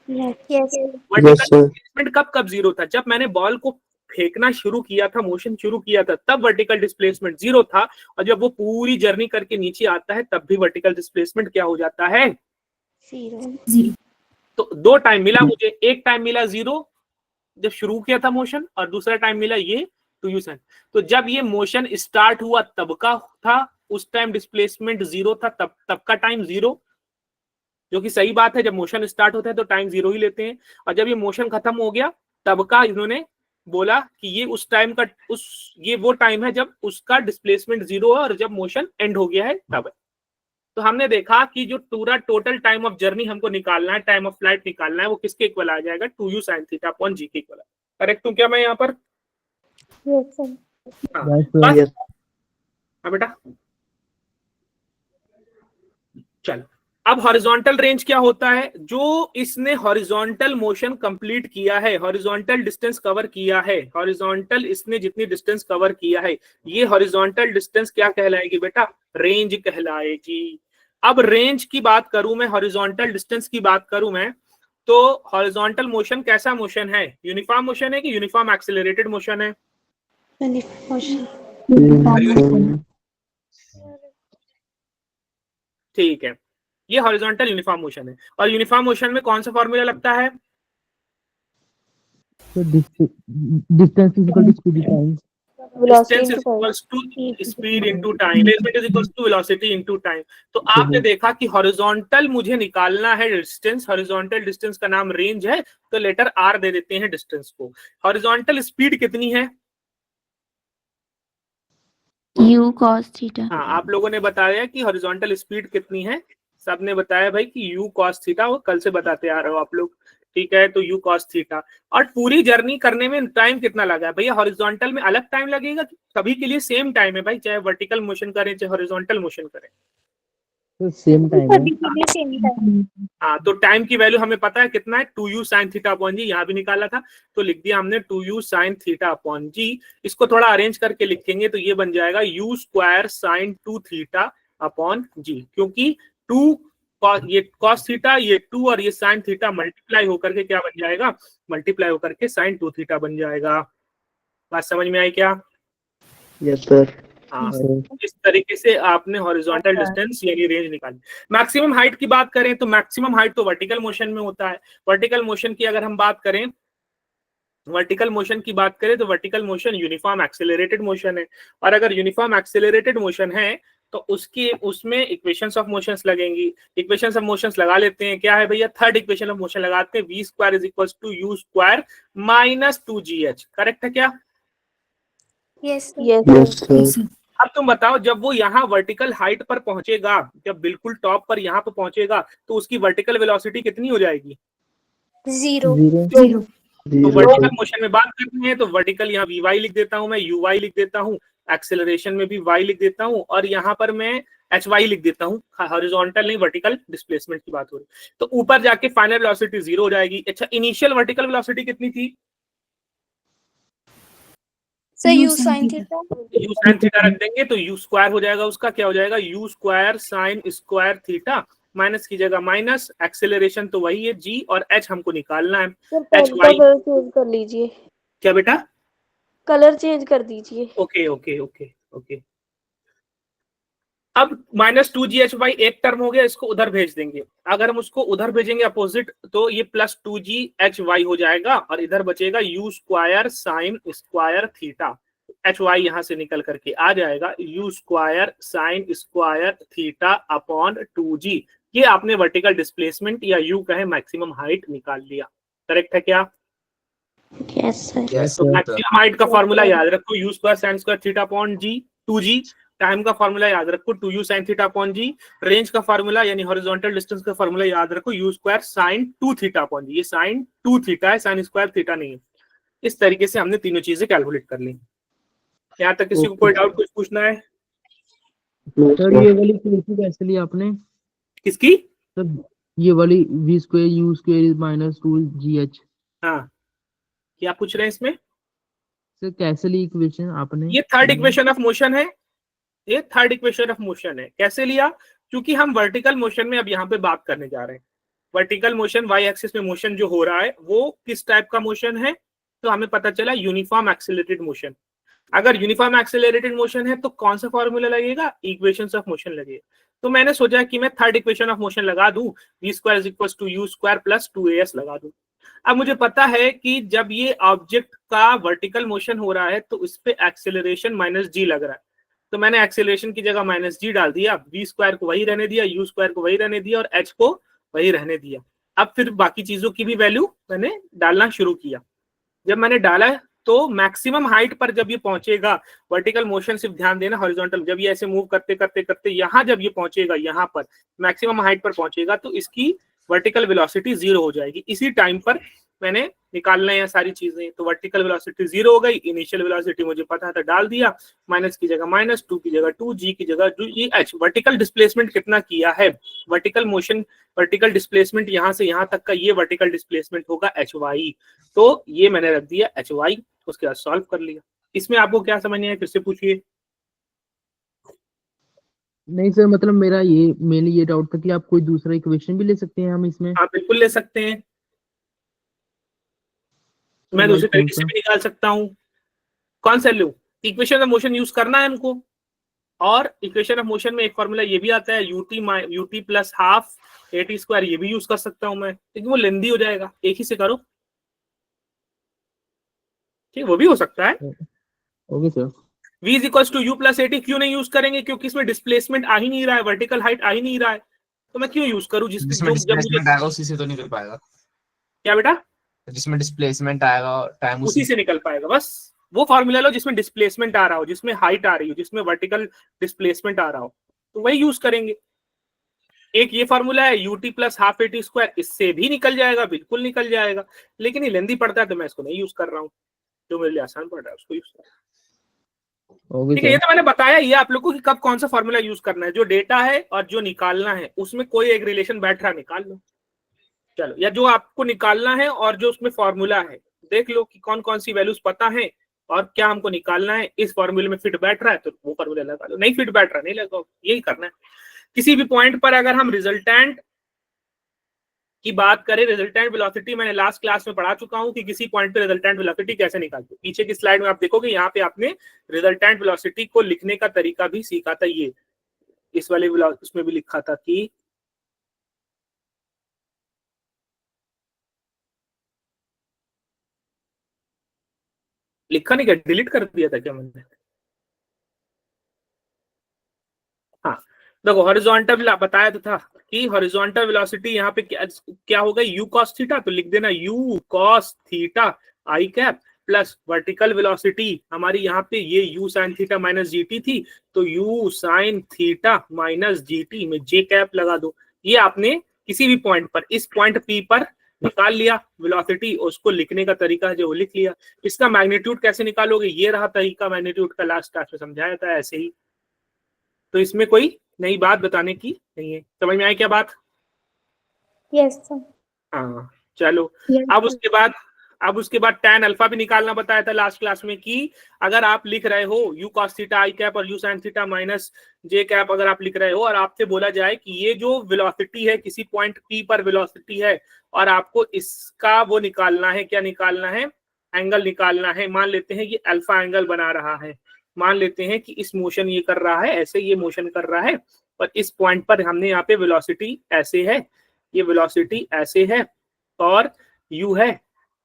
वर्टिकल डिस्प्लेसमेंट कब कब 0 था? जब मैंने बॉल को फेंकना शुरू किया था, मोशन शुरू किया था, तब वर्टिकल डिस्प्लेसमेंट 0 था, और जब वो पूरी जर्नी करके नीचे आता है तब भी वर्टिकल डिस्प्लेसमेंट क्या हो जाता है?
0।
तो दो टाइम मिला मुझे, एक टाइम मिला 0 जब शुरू किया था मोशन, और दूसरा टाइम मिला ये 2u sin। तो जब ये मोशन स्टार्ट हुआ तब का था, उस टाइम डिस्प्लेसमेंट 0 था, तब का टाइम 0, जो कि सही बात है, जब मोशन स्टार्ट होता है तो टाइम 0 ही लेते हैं, और जब ये मोशन खत्म हो गया तब का इन्होंने बोला कि ये उस टाइम का ये वो टाइम है जब उसका डिस्प्लेसमेंट 0 है और जब मोशन एंड हो गया है तब है। तो हमने देखा कि जो पूरा टोटल टाइम ऑफ जर्नी हमको निकालना है, टाइम ऑफ फ्लाइट निकालना है, वो किसके इक्वल आ जाएगा? 2u sin theta upon g के इक्वल। करेक्ट हूं क्या मैं यहाँ पर? हाँ बेटा, चल अब हॉरिजॉन्टल रेंज क्या होता है? जो इसने हॉरिजॉन्टल मोशन कंप्लीट किया है, हॉरिजॉन्टल डिस्टेंस कवर किया है, हॉरिजॉन्टल इसने जितनी डिस्टेंस कवर किया है, ये हॉरिजॉन्टल डिस्टेंस क्या कहलाएगी बेटा? रेंज कहलाएगी। अब रेंज की बात करूं मैं, हॉरिजॉन्टल डिस्टेंस की बात करूं मैं, तो हॉरिजॉन्टल मोशन कैसा मोशन है? यूनिफॉर्म मोशन है कि यूनिफॉर्म एक्सेलरेटेड मोशन है? ठीक है, ये हॉरिजॉन्टल यूनिफॉर्म मोशन है। और यूनिफॉर्म मोशन में कौन सा फॉर्मूला लगता है?
Distance is equal to speed times.
Distance is equals to speed into time, movement is equals to velocity into time। तो आपने देखा कि हॉरिजॉन्टल मुझे निकालना है डिस्टेंस, हॉरिजॉन्टल डिस्टेंस का नाम रेंज है, तो लेटर r दे देते हैं डिस्टेंस को। हॉरिजॉन्टल स्पीड कितनी है?
u cos theta.
हाँ, आप लोगों ने बताया कि हॉरिजॉन्टल स्पीड कितनी है? सबने बताया भाई कि u cos थीटा, वो कल से बताते आ रहे हो आप लोग, ठीक है। तो u cos थीटा, और पूरी जर्नी करने में टाइम कितना लगा है भैया? हॉरिजॉन्टल में अलग टाइम लगेगा, सभी के लिए सेम टाइम है भाई, चाहे वर्टिकल मोशन करें चाहे हॉरिजॉन्टल मोशन करें,
तो सेम टाइम है।
सभी के लिए सेम टाइम।
हाँ। तो टाइम की वैल्यू हमें पता है कितना है, 2u sin थीटा अपॉन जी, यहाँ भी निकाला था तो लिख दिया हमने 2u sin थीटा अपॉन जी। इसको थोड़ा अरेंज करके लिखेंगे तो ये बन जाएगा u square sin 2 theta upon g, क्योंकि 2 ये cos थीटा, ये 2 और ये sin थीटा मल्टीप्लाई होकर के क्या बन जाएगा, मल्टीप्लाई होकर के sin 2 थीटा बन जाएगा। बात समझ में आई क्या?
Yes sir.
हाँ, इस तरीके से आपने हॉरिजॉन्टल डिस्टेंस यानी रेंज निकाली। मैक्सिमम हाइट की बात करें तो मैक्सिमम हाइट तो वर्टिकल मोशन में होता है। वर्टिकल मोशन की अगर हम बात करें, वर्टिकल मोशन की बात करें तो vertical motion uniform accelerated motion है, और अगर यूनिफॉर्म एक्सेलरेटेड मोशन है तो उसमें इक्वेशंस ऑफ मोशंस लगेंगी। इक्वेशंस ऑफ मोशंस लगा लेते हैं, क्या है भैया? थर्ड इक्वेशन ऑफ मोशन लगाते हैं, v square is equal to u square minus 2gh। Correct है क्या?
Yes
yes
sir.
अब तुम बताओ, जब वो यहाँ वर्टिकल हाइट पर पहुंचेगा, जब बिल्कुल टॉप पर यहाँ पर पहुंचेगा तो उसकी वर्टिकल वेलोसिटी कितनी हो जाएगी?
0
0
तो वर्टिकल मोशन में बात करनी है तो वर्टिकल यहाँ vy लिख देता हूँ मैं, uy लिख देता हूँ, एक्सेलरेशन में भी y लिख देता हूँ, और यहाँ पर मैं hy लिख देता हूँ। हॉरिजॉन्टल नहीं, वर्टिकल डिस्प्लेसमेंट की बात हो रही। तो ऊपर जाके फाइनल वेलोसिटी 0 हो जाएगी। अच्छा, इनिशियल वर्टिकल वेलोसिटी कितनी थी?
Sir u sin theta,
u sin theta रख देंगे तो u स्क्वायर हो जाएगा, उसका क्या हो जाएगा, u square sine square theta, minus की जगह माइनस, एक्सेलरेशन तो वही है g, और h हमको निकालना है।
सर पेन का कलर चेंज कर लीजिए,
क्या बेटा?
कलर चेंज कर दीजिए।
Okay okay okay okay. अब माइनस 2gh एक टर्म हो गया, इसको उधर भेज देंगे। अगर हम उसको उधर भेजेंगे अपोजिट तो ये प्लस 2ghy हो जाएगा, और इधर बचेगा u square sine square theta. hy यहां से निकल करके आ जाएगा u square sine square theta upon 2g। ये आपने वर्टिकल डिस्प्लेसमेंट या u कहे मैक्सिमम हाइट निकाल लिया। करेक्ट है क्या?
Yes sir.
तो मैक्सिमम हाइट का फॉर्मूला याद रखो, u square sine square theta upon g 2g। Time का फॉर्मूला याद रखो, 2u sin theta upon g. Range का फॉर्मूला यानी हॉरिजॉन्टल डिस्टेंस का फॉर्मूला याद रखो, u square sin 2 theta upon g. ये sin 2 थीटा है, sin स्क्वायर थीटा नहीं है। इस तरीके से हमने तीनों चीजें कैलकुलेट कर ली। यहाँ तक किसी को कोई डाउट, कुछ पूछना है?
सर ये वाली इक्वेशन कैसे ली आपने?
किसकी?
सर ये वाली v square u square minus 2gh।
हाँ, क्या पूछ रहे हैं इसमें?
सर कैसे ली इक्वेशन आपने?
ये थर्ड इक्वेशन ऑफ मोशन है, ये थर्ड इक्वेशन ऑफ मोशन है। कैसे लिया? क्योंकि हम वर्टिकल मोशन में अब यहाँ पे बात करने जा रहे हैं। वर्टिकल मोशन, वाई एक्सिस में मोशन जो हो रहा है वो किस टाइप का मोशन है, तो हमें पता चला यूनिफॉर्म एक्सेलरेटेड मोशन। अगर यूनिफॉर्म एक्सेलरेटेड मोशन है तो कौन सा फॉर्मूला लगेगा? इक्वेशंस ऑफ मोशन लगेगा। तो मैंने सोचा कि मैं थर्ड इक्वेशन ऑफ मोशन लगा दूं, v square is equal to u square plus 2as लगा दूं। अब मुझे पता है कि जब ये ऑब्जेक्ट का वर्टिकल मोशन हो रहा है तो इस पे एक्सेलरेशन माइनस g लग रहा है, तो मैंने एक्सेलरेशन की जगह माइनस g डाल दिया, v स्क्वायर को वही रहने दिया, u स्क्वायर को वही रहने दिया, और h को वही रहने दिया। अब फिर बाकी चीजों की भी वैल्यू मैंने डालना शुरू किया। जब मैंने डाला तो मैक्सिमम हाइट पर जब ये पहुंचेगा, वर्टिकल मोशन सिर्फ ध्यान देना, हॉरिजॉन्टल जब ये ऐसे मूव करते करते करते यहाँ जब ये पहुंचेगा, यहाँ पर मैक्सिमम हाइट पर पहुंचेगा तो इसकी वर्टिकल वेलोसिटी 0 हो जाएगी। इसी टाइम पर मैंने निकालना है सारी चीजें, तो वर्टिकल वेलोसिटी 0 हो गई। इनिशियल वेलोसिटी मुझे पता था, डाल दिया, माइनस की जगह माइनस, 2 की जगह 2, g की जगह h। वर्टिकल डिस्प्लेसमेंट कितना किया है? वर्टिकल मोशन, वर्टिकल डिस्प्लेसमेंट यहाँ से यहाँ तक का ये वर्टिकल डिस्प्लेसमेंट होगा hy। तो ये मैंने रख दिया hy, उसके बाद सॉल्व कर लिया। इसमें आपको क्या समझना है, फिर से पूछिए।
नहीं सर, मतलब मेरा ये मेनली ये डाउट था कि आप कोई दूसरा इक्वेशन भी ले सकते हैं हम इसमें?
हाँ बिल्कुल ले सकते हैं, मैं दूसरे तरीके से भी निकाल सकता हूँ। कौन सा लूं? इक्वेशन ऑफ मोशन यूज करना है हमको, और इक्वेशन ऑफ मोशन में एक फॉर्मूला ये भी आता है ut plus half at square, ये भी यूज कर सकता हूं मैं, लेकिन वो लेंदी हो जाएगा। एक ही से करो, ठीक, वो भी हो सकता है।
Okay sir.
v is equal to u plus at क्यों नहीं यूज करेंगे? क्योंकि इसमें डिस्प्लेसमेंट आ ही नहीं रहा है, वर्टिकल हाइट आ ही नहीं रहा है, तो मैं क्यों यूज करूं?
जिसमें डिस्प्लेसमेंट आएगा उसी से तो निकल पाएगा।
क्या बेटा?
जिसमें डिस्प्लेसमेंट आएगा टाइम
उसी से निकल पाएगा। बस वो फॉर्मूला लो जिसमें डिस्प्लेसमेंट आ रहा हो, जिसमें हाइट आ रही हो, जिसमें वर्टिकल डिस्प्लेसमेंट आ रहा हो, तो वही यूज करेंगे। एक ये फॉर्मूला है UT plus half eighty square, इससे भी निकल जाएगा, बिल्कुल निकल जाएगा, लेकिन ये लेंदी पड़ता है तो मैं इसको नहीं यूज कर रहा हूँ, जो मेरे लिए आसान पड़ रहा है उसको यूज कर रहा हूँ। ठीक है, ये तो मैंने बताया ये आप लोगों को कि कब कौन सा फॉर्मूला यूज करना है, जो डेटा है और जो निकालना है उसमें कोई एक रिलेशन बैठ रहा निकाल लो। चलो, या जो आपको निकालना है और जो उसमें फॉर्मूला है देख लो कि कौन कौन सी वैल्यूज पता है और क्या हमको निकालना है, इस फॉर्मूले में फिट बैठ रहा है तो वो फॉर्मूला लगा लो, नहीं फिट बैठ रहा नहीं लगाओ, यही करना है। किसी भी पॉइंट पर अगर हम रिजल्टेंट की बात करें, रिजल्टेंट वेलोसिटी मैंने लास्ट क्लास में पढ़ा चुका हूं कि किसी पॉइंट पे रिजल्टेंट वेलोसिटी कैसे निकालते, पीछे की स्लाइड में आप देखोगे यहाँ पे आपने रिजल्टेंट वेलोसिटी को लिखने का तरीका भी सीखा था, ये इस वाले उसमें भी लिखा था कि लिखा नहीं क्या, डिलीट कर दिया था क्या मैंने? हाँ देखो, हॉरिजॉन्टल बताया तो था कि हॉरिजॉन्टल वेलोसिटी यहाँ पे क्या होगा, यू कॉस थीटा, तो लिख देना you cos theta I cap plus vertical velocity हमारी यहाँ पे ये you sine theta minus GT थी, तो you sine theta minus GT में जे कैप लगा दो। ये आपने किसी भी पॉइंट पर, इस पॉइंट पी पर निकाल लिया वेलोसिटी, उसको लिखने का तरीका है जो लिख लिया। इसका मैग्नीट्यूड कैसे निकालोगे, ये रहा तरीका मैग्नीट्यूड का, लास्ट क्लास में समझाया था ऐसे ही, तो इसमें कोई नई बात बताने की नहीं है। समझ में आई क्या बात?
Yes sir.
हाँ चलो, अब उसके बाद tan अल्फा भी निकालना बताया था लास्ट क्लास में कि अगर आप लिख रहे हो u cos थीटा आई कैप और u sin थीटा माइनस जे कैप, अगर आप लिख रहे हो और आपसे बोला जाए कि ये जो वेलोसिटी है किसी पॉइंट P पर वेलोसिटी है और आपको इसका वो निकालना है, क्या निकालना है, एंगल निकालना है। मान लेते हैं ये अल्फा एंगल बना रहा है, मान लेते हैं कि इस मोशन ये कर रहा है, ऐसे ये मोशन कर रहा है और इस पॉइंट पर हमने यहाँ पे वेलोसिटी ऐसे है, ये वेलोसिटी ऐसे है और u है,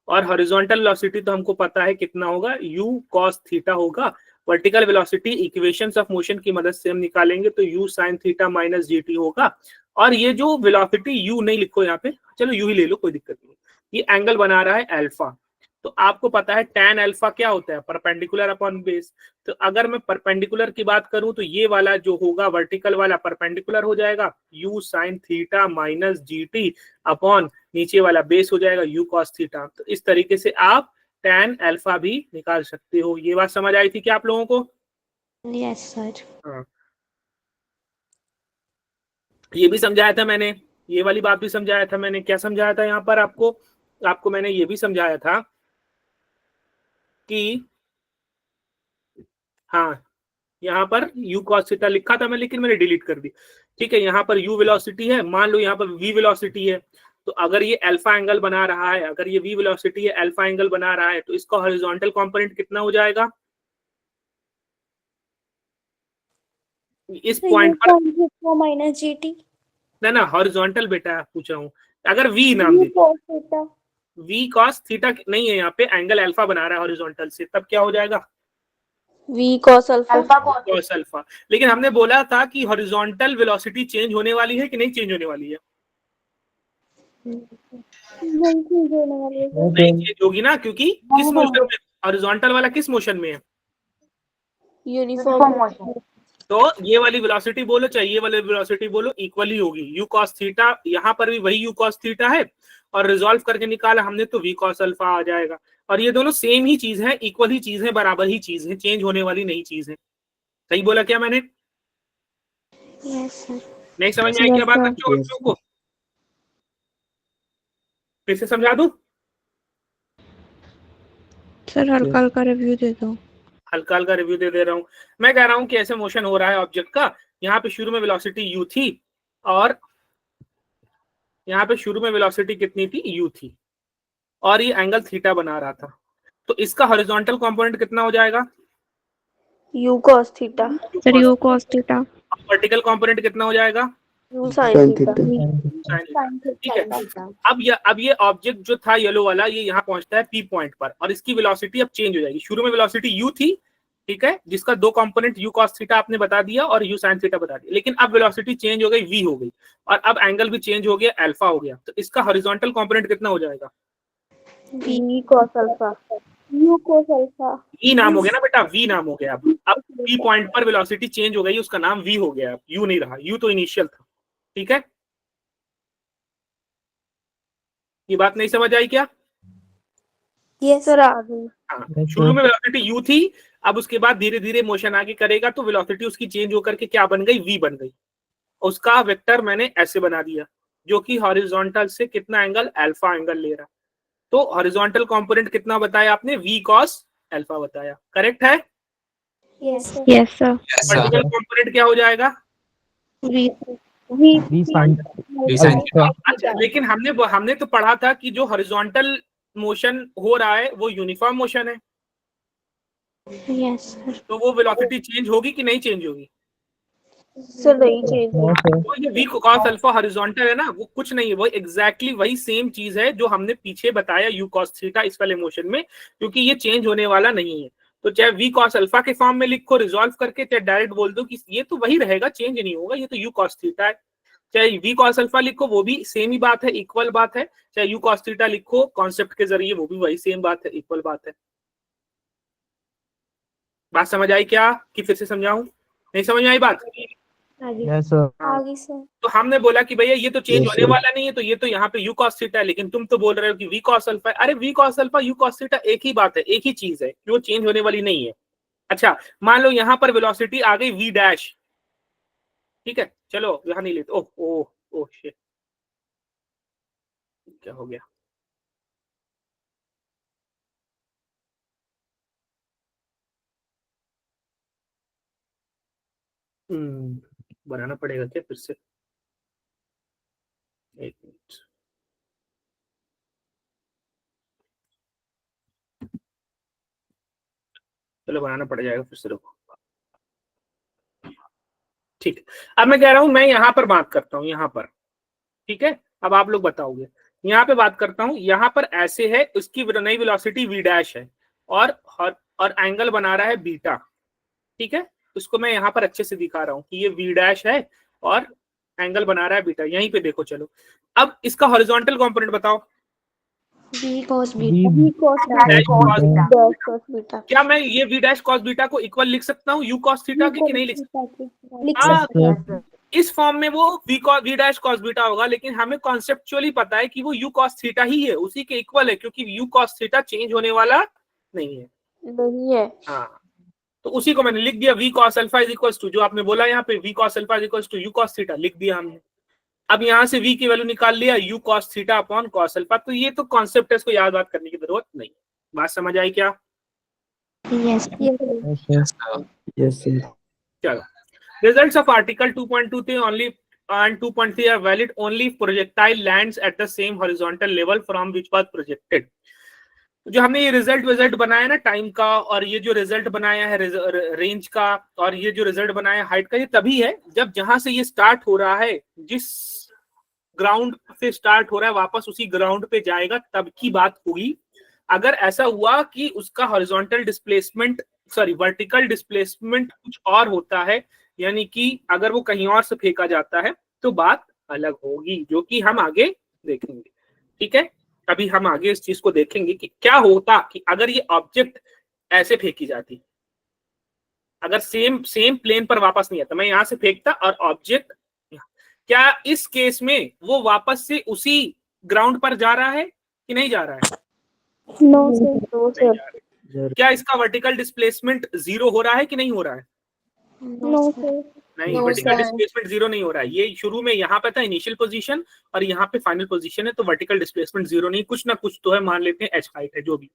और हॉरिजॉन्टल वेलोसिटी तो हमको पता है कितना होगा, u cos थीटा होगा। Vertical velocity equations of motion की मदद से हम निकालेंगे तो u sin theta minus GT होगा। और ये जो वेलोसिटी u नहीं लिखो यहाँ पे, चलो u ही ले लो, कोई दिक्कत नहीं। ये एंगल बना रहा है अल्फा, तो आपको पता है tan अल्फा क्या होता है, परपेंडिकुलर अपॉन बेस। तो अगर मैं परपेंडिकुलर की बात करूं तो ये वाला जो होगा वर्टिकल वाला परपेंडिकुलर हो जाएगा u sin theta minus GT upon नीचे वाला बेस हो जाएगा u cos थीटा। तो इस तरीके से आप tan अल्फा भी निकाल सकते हो। ये बात समझ आई थी क्या आप लोगों को?
Yes sir.
हाँ, ये भी समझाया था मैंने, ये वाली बात भी समझाया था मैंने। क्या समझाया था यहाँ पर आपको मैंने ये भी समझाया था कि हाँ, यहाँ पर u cos थीटा लिखा था मैं, लेकिन मैंने डिलीट कर दी। ठीक है, यहाँ पर u वेलोसिटी है, मान लो यहाँ पर v वेलोसिटी है, तो अगर ये अल्फा एंगल बना रहा है, अगर ये v वेलोसिटी है, अल्फा एंगल बना रहा है, तो इसका हॉरिजॉन्टल कंपोनेंट कितना हो जाएगा इस पॉइंट पर?
माइनस जीटी
ना हॉरिजॉन्टल बेटा पूछ रहा हूँ, अगर v नाम दे, v cos थीटा नहीं है, यहाँ पे एंगल अल्फा बना रहा है हॉरिजॉन्टल से, तब क्या हो जाएगा
V cos alpha.
cos alpha. लेकिन हमने बोला था कि हॉरिजॉन्टल वेलोसिटी चेंज होने वाली है कि नहीं चेंज होने वाली है?
नहीं चेंज होने वाली है।
नहीं चेंज होगी ना, क्योंकि किस मोशन में, हॉरिजॉन्टल वाला किस मोशन में है?
यूनिफॉर्म।
तो ये वाली वेलोसिटी बोलो चाहे ये वाली वेलोसिटी बोलो, इक्वली होगी। u cos थीटा, यहाँ पर भी वही u cos थीटा है और रिजॉल्व करके निकाला हमने तो v cos अल्फा आ जाएगा। और ये दोनों सेम ही चीज है, इक्वल ही चीज है, बराबर ही चीज है, चेंज होने वाली नहीं चीज है। सही बोला क्या मैंने?
Yes sir.
नहीं समझ में आई क्या बात बच्चों को? फिर से समझा दूं?
सर हल्का हल्का रिव्यू दे दो।
हल्का हल्का रिव्यू दे रहा हूँ। मैं कह रहा हूँ कि ऐसे मोशन हो रहा है ऑब्जेक्ट का, यहाँ पे शुरू में वेलोसिटी u थी और यहाँ पे शुरू में वेलोसिटी कितनी थी, u थी, और ये एंगल थीटा बना रहा था, तो इसका हॉरिजॉन्टल कंपोनेंट कितना हो जाएगा?
You cos theta.
Sir you cos theta.
Vertical component कितना हो जाएगा?
You sine theta.
ठीक है, अब ये ऑब्जेक्ट जो था येलो वाला, ये यहाँ पहुंचता है पी पॉइंट पर और इसकी वेलोसिटी अब चेंज हो जाएगी। शुरू में वेलोसिटी u थी, ठीक है, जिसका दो कंपोनेंट u cos थीटा आपने बता दिया और u sin थीटा बता दिया, लेकिन अब वेलोसिटी चेंज हो गई, v हो गई, और अब एंगल भी चेंज हो गया, अल्फा हो गया, तो इसका हॉरिजॉन्टल कंपोनेंट कितना हो जाएगा?
V cos alpha. U cos alpha.
v नाम हो गया ना बेटा, v नाम हो गया। अब p पॉइंट पर वेलोसिटी चेंज हो गई, उसका नाम v हो गया, अब u नहीं रहा, u तो इनिशियल था। ठीक है, ये बात नहीं समझ आई क्या?
यस
सर आ गई।
हाँ, शुरू में वेलोसिटी u थी, अब उसके बाद धीरे धीरे मोशन आगे करेगा तो वेलोसिटी उसकी चेंज होकर के क्या बन गई, v बन गई। उसका वेक्टर मैंने ऐसे बना दिया जो कि हॉरिजॉन्टल से कितना एंगल, अल्फा एंगल ले रहा। तो हॉरिजॉन्टल कंपोनेंट कितना बताया आपने, v cos अल्फा बताया, करेक्ट है?
Yes
yes sir.
Vertical component क्या हो जाएगा?
V
V sin alpha।
अच्छा, लेकिन हमने तो पढ़ा था कि जो हॉरिजॉन्टल मोशन हो रहा है वो यूनिफॉर्म मोशन है,
यस सर।
तो वो वेलोसिटी चेंज होगी कि नहीं चेंज होगी?
सर नहीं चेंज
हाँ सर।
तो ये v cos अल्फा हॉरिजॉन्टल है ना, वो कुछ नहीं है, वो एग्जैक्टली वही सेम चीज है जो हमने पीछे बताया u cos थीटा इस वाले मोशन में, क्योंकि ये चेंज होने वाला नहीं है। तो चाहे v cos अल्फा के फॉर्म में लिखो रिजॉल्व करके, चाहे डायरेक्ट बोल दो कि ये तो वही रहेगा, चेंज नहीं होगा, ये तो u cos थीटा है। चाहे v cos अल्फा लिखो वो भी सेम ही बात है, इक्वल बात है। चाहे u cos थीटा लिखो कॉन्सेप्ट के जरिए, वो भी वही सेम बात है, इक्वल बात है। बात समझ आई क्या कि फिर से समझाऊं? नहीं समझ में आई बात?
Yes sir.
आगे सर।
तो हमने बोला कि भैया ये तो चेंज
Yes,
होने
sir.
वाला नहीं है, तो ये तो यहाँ पे u cos थीटा है, लेकिन तुम तो बोल रहे हो कि v cos अल्फा है। अरे v cos alpha u cos theta एक ही बात है, एक ही चीज है, वो चेंज होने वाली नहीं है। अच्छा, मान लो यहाँ पर वेलोसिटी आ गई v डैश, ठीक है, चलो यहाँ नहीं लेते। ओह ओह ओह शिट, क्या हो गया? बनाना पड़ेगा क्या फिर से? एक मिनट, चलो बनाना पड़ जाएगा फिर से, रुको। ठीक है, अब मैं कह रहा हूं, मैं यहाँ पर बात करता हूँ, यहाँ पर, ठीक है, अब आप लोग बताओगे। यहाँ पे बात करता हूँ, यहाँ पर ऐसे है, उसकी नई वेलोसिटी v डैश है और एंगल बना रहा है बीटा, ठीक है। उसको मैं यहाँ पर अच्छे से दिखा रहा हूँ कि ये v डैश है और एंगल बना रहा है बीटा, यहीं पे देखो। चलो अब इसका हॉरिजॉन्टल कंपोनेंट बताओ।
V cos
V
beta.
Dash cos
dash cos beta.
क्या मैं ये v डैश cos बीटा को इक्वल लिख सकता हूँ u cos थीटा के कि नहीं लिख सकता?
लिख
हाँ,
सकते हैं।
इस फॉर्म में वो v डैश cos बीटा होगा, लेकिन हमें कॉन्सेप्चुअली पता है कि वो u cos थीटा ही है, उसी के इक्वल है, क्योंकि u cos थीटा चेंज होने वाला नहीं है।
नहीं है।
हाँ, तो उसी को मैंने लिख दिया, v cos alpha is equal to, जो आपने बोला यहाँ पे v cos alpha is equal to u cos theta लिख दिया हमने। अब यहाँ से v की वैल्यू निकाल लिया, u cos theta upon cos alpha. तो ये तो कॉन्सेप्ट है, इसको याद बात करने की जरूरत नहीं। बात समझ आई क्या?
Yes
Yes sir.
चलो, results of article 2.2 थे only and 2.3 are valid only if projectile lands at the same horizontal level from which was projected। जो हमने ये रिजल्ट बनाया ना टाइम का, और ये जो रिजल्ट बनाया है रेंज का, और ये जो रिजल्ट बनाया हाइट का, ये तभी है जब जहां से ये स्टार्ट हो रहा है, जिस ग्राउंड से स्टार्ट हो रहा है वापस उसी ग्राउंड पे जाएगा, तब की बात हुई। अगर ऐसा हुआ कि उसका horizontal displacement, sorry vertical displacement कुछ और होता है, यानी कि अगर वो कहीं और से फेंका जाता है, तो बात अलग होगी, जो कि हम आगे देखेंगे, ठीक है। अभी हम आगे इस चीज को देखेंगे कि क्या होता कि अगर ये ऑब्जेक्ट ऐसे फेंकी जाती, अगर सेम प्लेन पर वापस नहीं आता, मैं यहां से फेंकता और ऑब्जेक्ट, क्या इस केस में वो वापस से उसी ग्राउंड पर जा रहा है कि नहीं जा रहा है?
No sir.
क्या इसका वर्टिकल डिस्प्लेसमेंट 0 हो रहा है कि नहीं हो रहा है?
No sir.
नहीं,
No,
वर्टिकल
sir.
डिस्प्लेसमेंट 0 नहीं हो रहा है। ये शुरू में यहाँ पे था इनिशियल पोजीशन, और यहाँ पे फाइनल पोजीशन है, तो वर्टिकल डिस्प्लेसमेंट 0 नहीं, कुछ ना कुछ तो है, मान लेते हैं h हाइट है जो भी।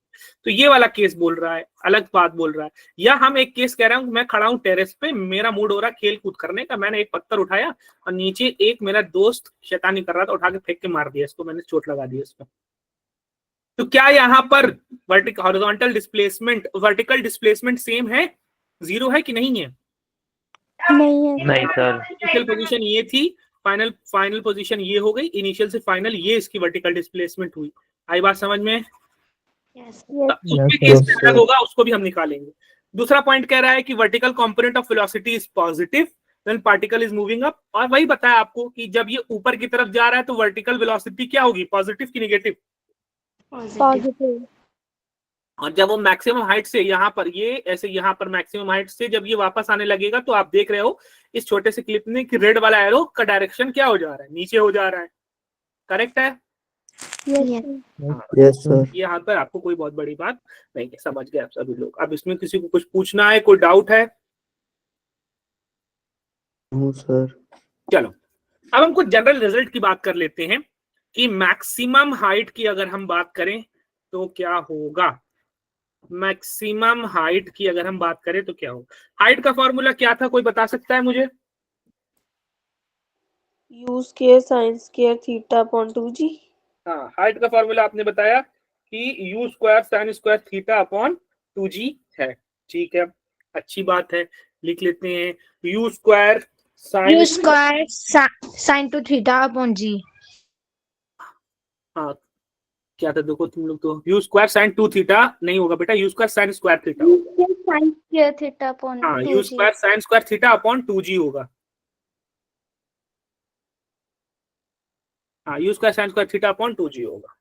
तो ये वाला केस बोल रहा है, अलग बात बोल रहा है। या हम एक केस कह रहा हूँ, मैं खड़ा हूँ टेरेस पे, मेरा मूड हो रहा है खेल कूद करने का, मैंने एक पत्थर उठाया और नीचे एक मेरा दोस्त शैतानी कर रहा था, उठा के फेंक के मार दिया इसको, मैंने चोट लगा दी इसको। तो क्या यहाँ पर horizontal displacement, vertical displacement same है, 0 है कि नहीं है?
नहीं है।
नहीं सर।
इनिशियल पोजीशन ये थी, फाइनल पोजीशन ये हो गई, इनिशियल से फाइनल ये इसकी वर्टिकल डिस्प्लेसमेंट हुई। आई बात समझ में?
यस
उसमें केस अलग होगा, उसको भी हम निकालेंगे। दूसरा पॉइंट कह रहा है कि vertical component of velocity is positive then particle is moving up, और वही बताया आपको कि जब ये ऊपर की तरफ जा रहा है तो वर्टिकल वेलोसिटी क्या होगी, पॉजिटिव की नेगेटिव?
पॉजिटिव।
और जब वो मैक्सिमम हाइट से यहाँ पर, ये ऐसे यहाँ पर मैक्सिमम हाइट से जब ये वापस आने लगेगा, तो आप देख रहे हो इस छोटे से क्लिप में कि रेड वाला एरो का डायरेक्शन क्या हो जा रहा है, नीचे हो जा रहा है, करेक्ट है?
Yes sir.
यहाँ पर आपको कोई बहुत बड़ी बात नहीं है, समझ गए आप सभी लोग। अब इसमें किसी को कुछ पूछना है, कोई डाउट है?
सर।
चलो अब हम कुछ जनरल रिजल्ट की बात कर लेते हैं कि मैक्सिमम हाइट की अगर हम बात करें तो क्या होगा। मैक्सिमम हाइट की अगर हम बात करें तो क्या होगा। हाइट का फॉर्मूला क्या था, कोई बता सकता है मुझे?
You square sine square theta upon 2g।
हाँ, हाइट का फॉर्मूला आपने बताया कि you square sine square theta upon 2g है। ठीक है, अच्छी बात है, लिख लेते हैं u square
sine two theta upon g.
हाँ क्या था, देखो तुम लोग तो यू स्क्वायर साइन 2 थीटा नहीं होगा बेटा, you square sine square theta होगा।
साइन स्क्वायर थीटा अपॉन
हाँ, you square sine square theta upon 2g होगा। हाँ, you square sine square theta upon 2g होगा।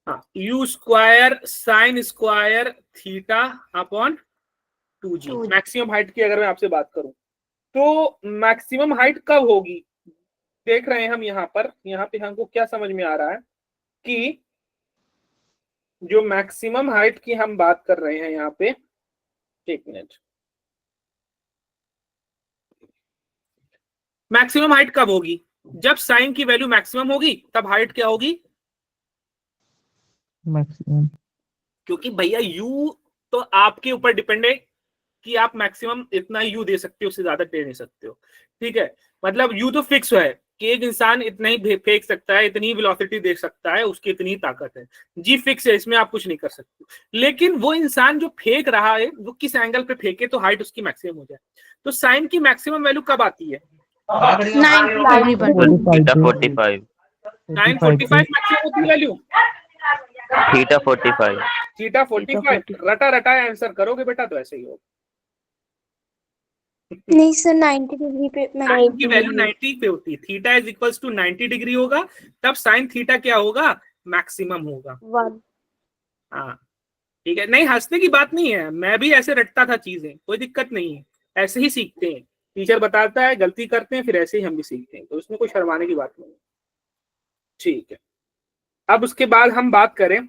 हाँ, you square sine square theta upon 2g। Maximum height की अगर मैं आपसे बात करूं तो मैक्सिमम हाइट कब होगी, देख रहे हैं हम यहाँ पे हमको क्या समझ में आ रहा है कि जो मैक्सिमम हाइट की हम बात कर रहे हैं यहाँ पे, एक मिनट, मैक्सिमम हाइट कब होगी, जब साइन की वैल्यू मैक्सिमम होगी तब हाइट क्या होगी,
मैक्सिमम।
क्योंकि भैया यू तो आपके ऊपर डिपेंड है कि आप मैक्सिमम इतना यू दे सकते हो, उससे ज्यादा दे नहीं सकते हो। ठीक है, मतलब यू तो फिक्स है कि एक इंसान इतना ही फेंक सकता है, इतनी वेलोसिटी दे सकता है, उसकी इतनी ताकत है। जी फिक्स है, इसमें आप कुछ नहीं कर सकते। लेकिन वो इंसान जो फेंक रहा है वो किस एंगल पे फेंके तो हाइट उसकी मैक्सिमम हो जाए। तो साइन की मैक्सिमम वैल्यू कब आती है?
90 डिग्री पर।
945 मैक्सिमम होती है वैल्यू।
थीटा 45।
थीटा 45 रटा रटा आंसर करोगे बेटा तो ऐसे ही होगा।
नहीं सर 90 डिग्री पे
साइन की वैल्यू 90 पे होती है, theta is equals to 90 degree होगा, तब साइन थीटा क्या होगा, मैक्सिमम होगा। हाँ ठीक है, नहीं हंसने की बात नहीं है, मैं भी ऐसे रटता था चीजें, कोई दिक्कत नहीं है, ऐसे ही सीखते हैं। टीचर बताता है, गलती करते हैं, फिर ऐसे ही हम भी सीखते हैं, तो इसमें कोई शर्माने की बात नहीं है। ठीक है, अब उसके बाद हम बात करें,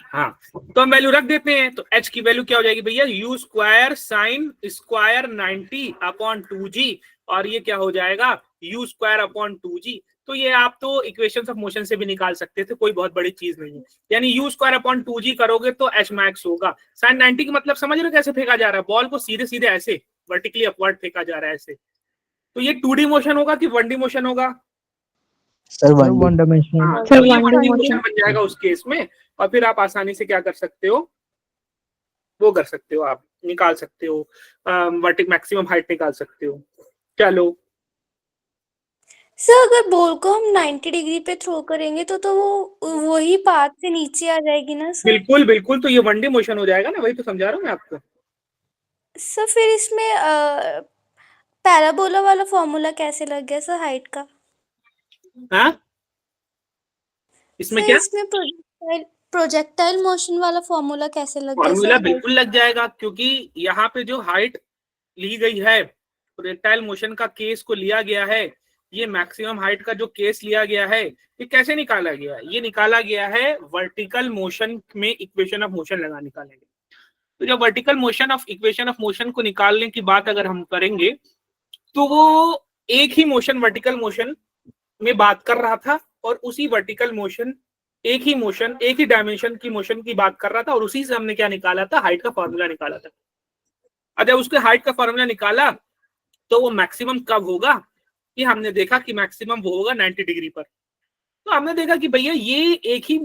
हाँ तो हम वैल्यू रख देते हैं। तो h की वैल्यू क्या हो जाएगी भैया, u square sine square 90 upon 2g, और ये क्या हो जाएगा, यू स्क्वायर अपॉन 2g। तो ये आप तो इक्वेशंस ऑफ मोशन से भी निकाल सकते थे, कोई बहुत बड़ी चीज नहीं है। यानी यू स्क्वायर अपॉन 2g करोगे तो h मैक्स होगा। साइन 90 का मतलब समझ रहे हो कैसे फेंका जा रहा है, बॉल को सीधे सीधे ऐसे वर्टिकली अपवर्ड फेंका जा रहा है ऐसे। तो ये 2D मोशन होगा कि 1D मोशन होगा?
Sir one dimensional.
हाँ, तो ये 1D मोशन बन जाएगा उस केस में, और फिर आप आसानी से क्या कर सकते हो, वो कर सकते हो, आप निकाल सकते हो, वर्टिक मैक्सिमम हाइट निकाल सकते हो। चलो
सर अगर बॉल को हम 90 डिग्री पे थ्रो करेंगे तो वो वही पाथ से नीचे आ जाएगी ना सर?
बिल्कुल बिल्कुल, तो ये 1D मोशन हो जाएगा ना, वही तो समझा रहा हूँ मैं आपको।
सर फिर इसमें पैराबोला वाला फॉर्मूला कैसे लग गया सर हाइट का?
हाँ इसमें
सर
क्या
इसमें प्रोजेक्टाइल मोशन वाला फॉर्मूला कैसे लग गया
फॉर्मूला?
सर?
बिल्कुल लग जाएगा, क्योंकि यहाँ पे जो हाइट ली गई है, प्रोजेक्टाइल मोशन का केस को लिया गया है, ये मैक्सिमम हाइट का जो केस लिया गया है, ये कैसे निकाला गया है, ये निकाला गया है वर्टिकल मोशन में इक्वेशन ऑफ मोशन लगा निकाला गया। तो जब vertical motion of equation of motion को निकालने की बात अगर हम करेंगे तो वो एक ही मोशन वर्टिकल मोशन में बात कर रहा था, और उसी वर्टिकल मोशन एक ही डायमेंशन की मोशन की बात कर रहा था, और उसी से हमने क्या निकाला था, हाइट का फॉर्मूला निकाला था। और जब उसके हाइट का फॉर्मूला निकाला तो वो मैक्सिमम कब होगा, कि हमने देखा कि मैक्सिमम वो होगा 90 डिग्री पर। तो हमने देखा कि भैया ये एक ही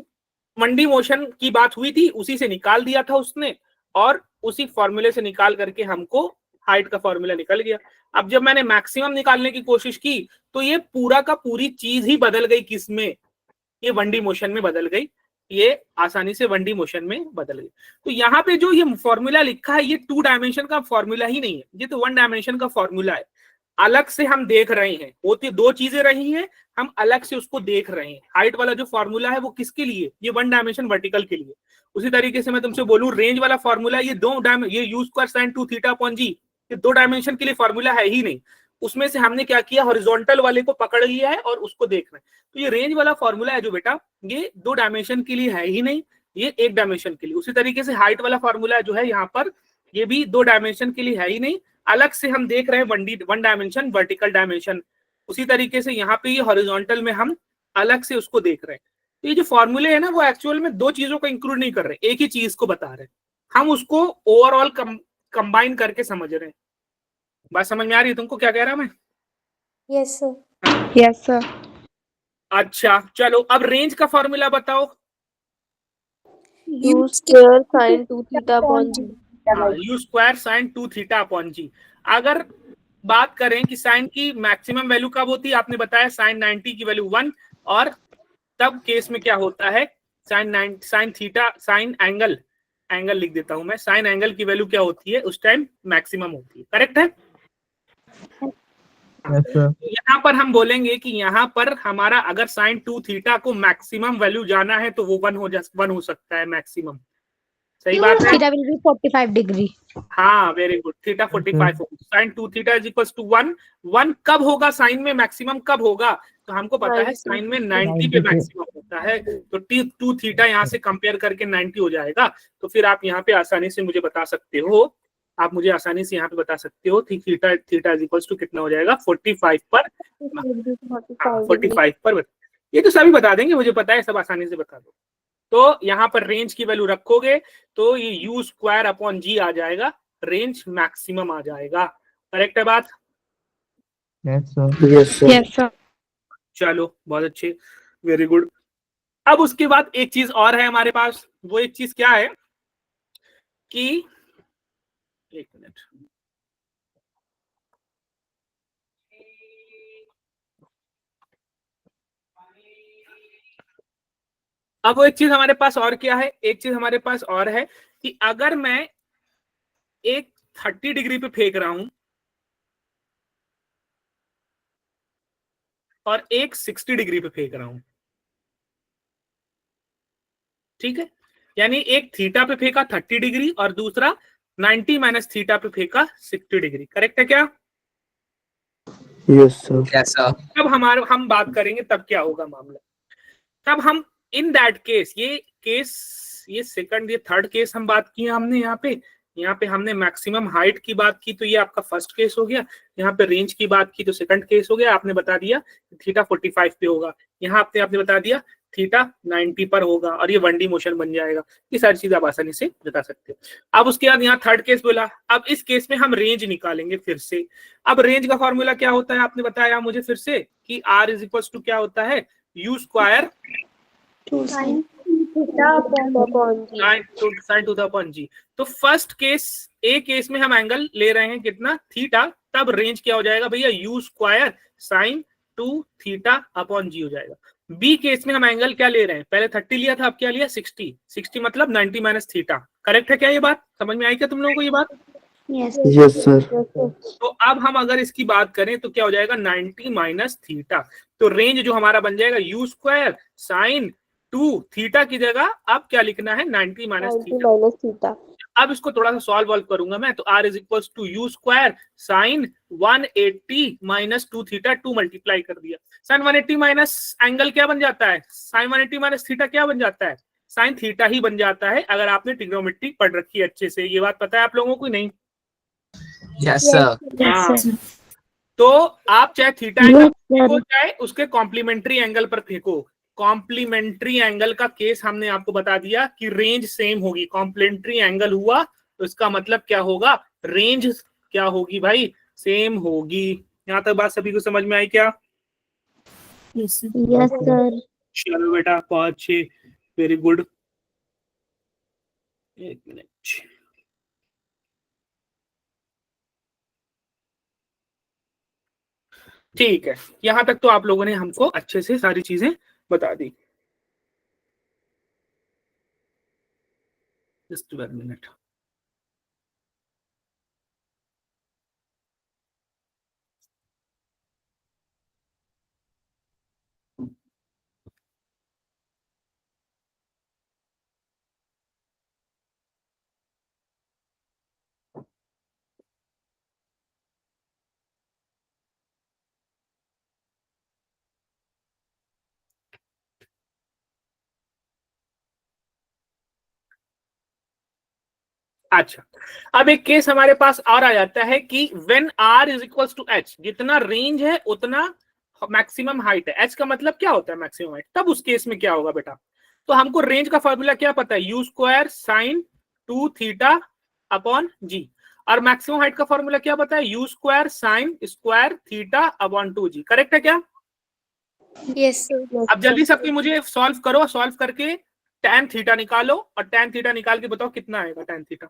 1D मोशन की बात हुई थी, उसी से निकाल दिया था उसने, और उसी फॉर्मूले से निकाल करके हमको हाइट का फॉर्मूला निकल गया। अब जब मैंने मैक्सिमम निकालने की कोशिश की तो ये पूरा का पूरी चीज ही बदल गई, किसमें, ये 1D मोशन में बदल गई, ये आसानी से 1D मोशन में बदल गई। तो यहाँ पे जो ये फॉर्मूला लिखा है, ये 2 डायमेंशन का फॉर्मूला ही नहीं है, ये तो 1 डायमेंशन का फॉर्मूला है। अलग से हम देख रहे हैं, होती 2 चीजें रही हैं, हम अलग से उसको देख रहे हैं। हाइट वाला जो फॉर्मूला है वो किसके लिए, ये 1 डायमेंशन वर्टिकल के लिए। उसी तरीके से मैं तुमसे बोलूं रेंज वाला फॉर्मूला, ये 2 डायमेंशन, ये u square sine 2 theta upon g, ये 2 डायमेंशन के लिए फॉर्मूला है ही नहीं। उसमें से हमने क्या किया, हॉरिजॉन्टल वाले को पकड़ लिया है और उसको देख रहे हैं। तो ये रेंज वाला फॉर्मूला है जो बेटा, ये 2 डायमेंशन के लिए है ही नहीं, ये 1 डायमेंशन के लिए। उसी तरीके से हाइट वाला फॉर्मूला जो है यहाँ पर, ये भी 2 डायमेंशन के लिए है ही नहीं, अलग से हम देख रहे हैं 1 डायमेंशन वर्टिकल डायमेंशन। उसी तरीके से यहाँ पे ये हॉरिजॉन्टल में हम अलग से उसको देख रहे हैं। तो ये जो फॉर्मूले है ना, वो एक्चुअल में 2 चीजों को इंक्लूड नहीं कर रहे, एक ही चीज को बता रहे हैं, हम उसको ओवरऑल कंबाइन करके समझ रहे हैं। बात समझ में आ रही है तुमको क्या कह रहा मैं?
Yes sir.
Yes sir.
अच्छा चलो, अब रेंज का फॉर्मूला बताओ।
U square sin 2 theta upon G।
U square sine 2 theta upon g. अगर बात करें कि साइन की मैक्सिमम वैल्यू कब होती है, आपने बताया साइन 90 की वैल्यू 1, और तब केस में क्या होता है, साइन थीटा, साइन एंगल लिख देता हूं मैं, साइन एंगल की वैल्यू क्या होती है उस टाइम, मैक्सिमम होती है। करेक्ट है? यहाँ पर हम बोलेंगे कि यहाँ पर हमारा अगर साइन 2 थीटा को मैक्सिमम वैल्यू जाना है तो वो 1 हो सकता है मैक्सिमम। सही बात है?
Theta will be 45 degree.
हाँ वेरी गुड, थीटा 45 होगा, sine 2 theta is equal to 1 कब होगा साइन में मैक्सिमम, कब होगा, तो हमको पता है साइन में 90 पे मैक्सिमम होता है, तो 2 थीटा यहाँ से कंपेयर करके 90 हो जाएगा। तो फिर आप यहाँ पे आसानी से मुझे बता सकते हो, आप मुझे आसानी से यहाँ पे बता सकते हो थीटा इज इक्वल टू कितना हो जाएगा, 45 पर, 45 पर। ये तो सभी बता देंगे, मुझे पता है, सब आसानी से बता दो। तो यहाँ पर रेंज की वैल्यू रखोगे तो ये यू स्क्वायर अपॉन जी आ जाएगा, रेंज मैक्सिमम आ जाएगा। करेक्ट है बात?
Yes sir.
Yes sir.
चलो बहुत अच्छे, वेरी गुड। अब उसके बाद एक चीज और है हमारे पास, वो एक चीज क्या है कि, एक मिनट, अब वो एक चीज हमारे पास और क्या है, एक चीज हमारे पास और है कि अगर मैं एक 30 डिग्री पे फेंक रहा हूं और एक 60 डिग्री पे फेंक रहा हूं, ठीक है, यानी एक थीटा पे फेंका 30 डिग्री और दूसरा 90 माइनस थीटा पे फेंका 60 डिग्री। करेक्ट है क्या?
Yes sir.
Yes, sir.
तब हम बात करेंगे तब क्या होगा मामला, तब हम इन दैट केस, ये सेकंड, ये थर्ड केस हम बात की हमने, यहाँ पे हमने मैक्सिमम हाइट की बात की, तो ये आपका फर्स्ट केस हो गया। यहाँ पे रेंज की बात की तो सेकंड केस हो गया, आपने बता दिया थीटा 45 पे होगा, यहाँ आपने बता दिया थीटा 90 पर होगा, और ये 1D मोशन बन जाएगा। ये सारी चीज आप आसानी से बता सकते हो। अब उसके बाद यहाँ थर्ड केस बोला, अब इस केस में हम रेंज निकालेंगे फिर से। अब रेंज का फॉर्मूला क्या होता है, आपने बताया मुझे फिर से कि R इज इक्वल टू क्या होता है, you square
sin theta upon G।
Sine 2 upon g. तो फर्स्ट केस, ए केस में हम एंगल ले रहे हैं कितना, थीटा, तब रेंज क्या हो जाएगा भैया, u square sine 2 theta upon g हो जाएगा। बी केस में हम एंगल क्या ले रहे हैं, पहले 30 लिया था, अब क्या लिया 60 मतलब 90 माइनस थीटा। करेक्ट है क्या? ये बात समझ में आई क्या तुम लोगों को ये बात?
Yes sir.
तो अब हम अगर इसकी बात करें तो क्या हो जाएगा, 90 माइनस थीटा। तो रेंज जो हमारा बन जाएगा यू स्क्वायर साइन 2 थीटा की जगह अब क्या लिखना है, 90 माइनस
90
थीटा।
Minus theta.
अब इसको थोड़ा सा सॉल्व करूंगा मैं, तो R is equal to U square sine 180 minus 2 theta, 2 multiply कर दिया, साइन 180 माइनस एंगल क्या बन जाता है, साइन 180 माइनस थीटा क्या बन जाता है, साइन थीटा ही बन जाता है, अगर आपने ट्रिग्नोमेट्री पढ़ रखी है अच्छे से। ये बात पता है आप लोगों को नहीं?
Yes, sir.
हाँ। तो आप चाहे थीटा एंगल फेंको, चाहे उसके कॉम्प्लीमेंट्री एंगल पर फेंको, कॉम्प्लीमेंट्री एंगल का केस हमने आपको बता दिया कि रेंज सेम होगी। कॉम्प्लीमेंट्री एंगल हुआ तो इसका मतलब क्या होगा, रेंज क्या होगी भाई, सेम होगी। यहाँ तक बात सभी को समझ में आई क्या?
Yes sir.
Yes sir.
चलो बेटा बहुत अच्छे, वेरी गुड। एक मिनट, ठीक है, यहां तक तो आप लोगों ने हमको अच्छे से सारी चीजें बता दी। Just 1 minute. अच्छा, अब एक केस हमारे पास और आ जाता है कि when r is equals to h, जितना रेंज है उतना मैक्सिमम हाइट है। h का मतलब क्या होता है मैक्सिमम हाइट, तब उस केस में क्या होगा बेटा? तो हमको रेंज का फॉर्मूला क्या पता है, u square sine 2 theta upon g, और मैक्सिमम हाइट का फॉर्मूला क्या पता है, u square sine square theta upon 2g। Correct है क्या?
Yes sir.
अब जल्दी से अपनी मुझे सॉल्व करो, सॉल्व करके tan थीटा निकालो, और tan थीटा निकाल के बताओ कितना आएगा tan थीटा।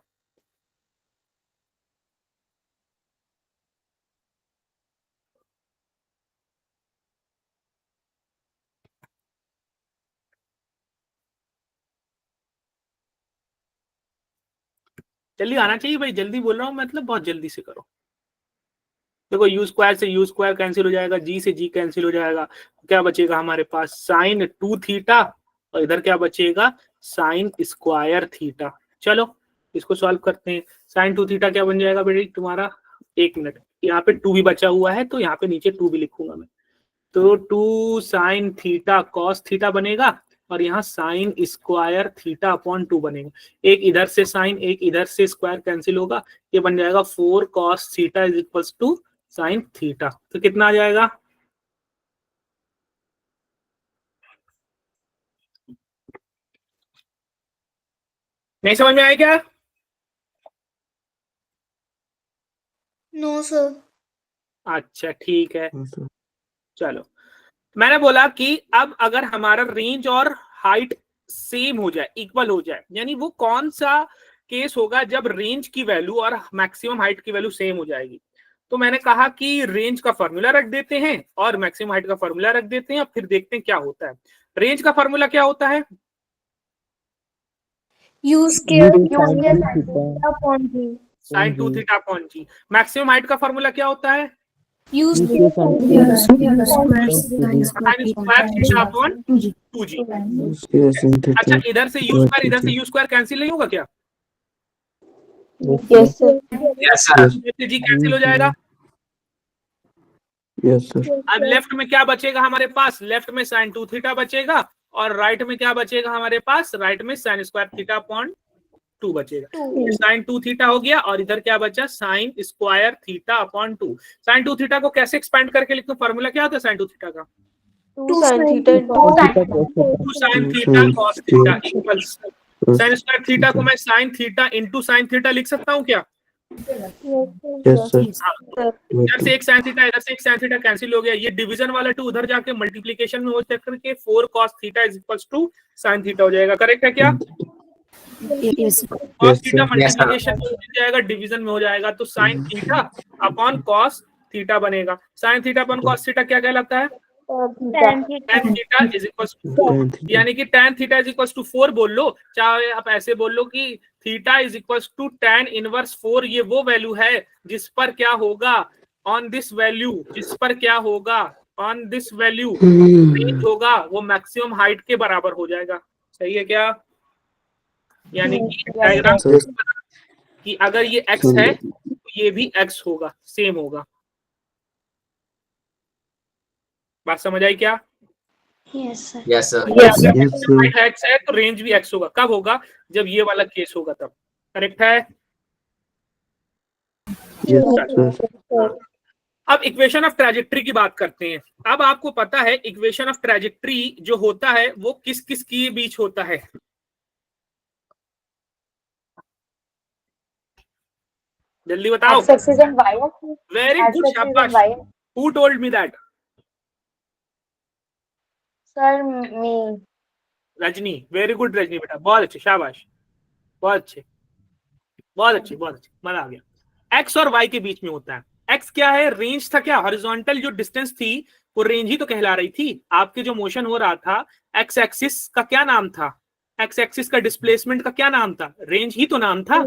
जल्दी आना चाहिए भाई, जल्दी बोल रहा हूँ मतलब बहुत जल्दी से करो। देखो u स्क्वायर से u स्क्वायर कैंसिल हो जाएगा, g से g कैंसिल हो जाएगा, क्या बचेगा हमारे पास साइन 2 थीटा, और इधर क्या बचेगा साइन स्क्वायर थीटा। चलो इसको सॉल्व करते हैं। साइन 2 थीटा क्या बन जाएगा बेटी तुम्हारा, 1 मिनट, यहाँ पे 2 भी बचा हुआ है तो यहाँ पे नीचे 2 भी लिखूंगा मैं, तो 2 साइन थीटा कॉस थीटा बनेगा, और यहाँ साइन स्क्वायर थीटा अपॉन 2 बनेगा। एक इधर से साइन, एक इधर से स्क्वायर कैंसिल होगा, ये बन जाएगा 4 cos theta is equals to sine theta. तो कितना आ जाएगा, नहीं समझ में आया क्या?
No sir.
अच्छा ठीक है, चलो मैंने बोला कि अब अगर हमारा रेंज और हाइट सेम हो जाए, इक्वल हो जाए, यानी वो कौन सा केस होगा जब रेंज की वैल्यू और मैक्सिमम हाइट की वैल्यू सेम हो जाएगी। तो मैंने कहा कि रेंज का फॉर्मूला रख देते हैं और मैक्सिमम हाइट का फॉर्मूला रख देते हैं, और फिर देखते हैं क्या होता है। रेंज का फॉर्मूला क्या होता है,
you square upon G.
Sine 2 theta upon G. Maximum height का फॉर्मूला क्या होता है,
U
sine square theta upon 2g। अच्छा इधर से यू स्क्वायर, इधर से यू स्क्वायर कैंसिल नहीं होगा क्या?
Yes sir.
Yes sir.
G cancel हो जाएगा।
Yes sir.
अब लेफ्ट में क्या बचेगा हमारे पास, लेफ्ट में साइन 2 थीटा बचेगा, और राइट में क्या बचेगा हमारे पास, राइट में साइन स्क्वायर थीटा अपॉन 2 बचेगा। साइन 2 थीटा हो गया, और इधर क्या बचा sine square theta upon 2। Sine 2 theta को कैसे एक्सपेंड करके लिखूं, फॉर्मूला क्या होता है साइन 2 थीटा का,
2 sin theta
2 sine theta cos theta equals sign square theta को मैं sine theta into sine theta लिख सकता हूँ क्या?
Yes sir.
इधर से एक साइन थीटा, इधर से एक साइन थीटा कैंसिल हो गया, ये डिवीजन वाला 2 उधर जाके मल्टीप्लिकेशन में हो करके 4 cos theta is equals to sine theta हो जाएगा। करेक्ट है क्या? cos थीटा मल्टीप्लिकेशन में हो जाएगा, डिवीजन में हो जाएगा, तो sine theta upon cos theta बनेगा। Sine theta upon cos theta क्या कहलाता है, tan theta is equals to 4, यानी कि tan theta is equals to 4 बोल लो, चाहे आप ऐसे बोल लो कि theta is equals to tan inverse 4। ये वो वैल्यू है जिस पर क्या होगा, ऑन दिस वैल्यू, जिस पर क्या होगा ऑन दिस वैल्यू रेंज होगा वो मैक्सिमम हाइट के बराबर हो जाएगा। सही है क्या? यानी कि डायग्राम कि अगर ये x है तो ये भी x होगा, सेम होगा। बात समझ आई क्या?
Yes sir.
Yes sir.
x है तो रेंज भी x होगा। कब होगा, जब ये वाला केस होगा तब। करेक्ट है? अब इक्वेशन ऑफ ट्रेजेक्ट्री की बात करते हैं। अब आपको पता है इक्वेशन ऑफ ट्रेजेक्ट्री जो होता है वो किस किस के बीच होता है, जल्दी बताओ। वेरी गुड, शाबाश। Who told me that?
Sir me.
Rajni, very good Rajni बेटा, बहुत अच्छे, शाबाश, बहुत अच्छे, बहुत अच्छे, बहुत अच्छे, मजा आ गया। एक्स और वाई के बीच में होता है। एक्स क्या है, रेंज था क्या, हॉरिजॉन्टल जो डिस्टेंस थी वो रेंज ही तो कहला रही थी। आपके जो मोशन हो रहा था एक्स एक्सिस का क्या नाम था, एक्स एक्सिस का डिस्प्लेसमेंट का क्या नाम था, रेंज ही तो नाम था।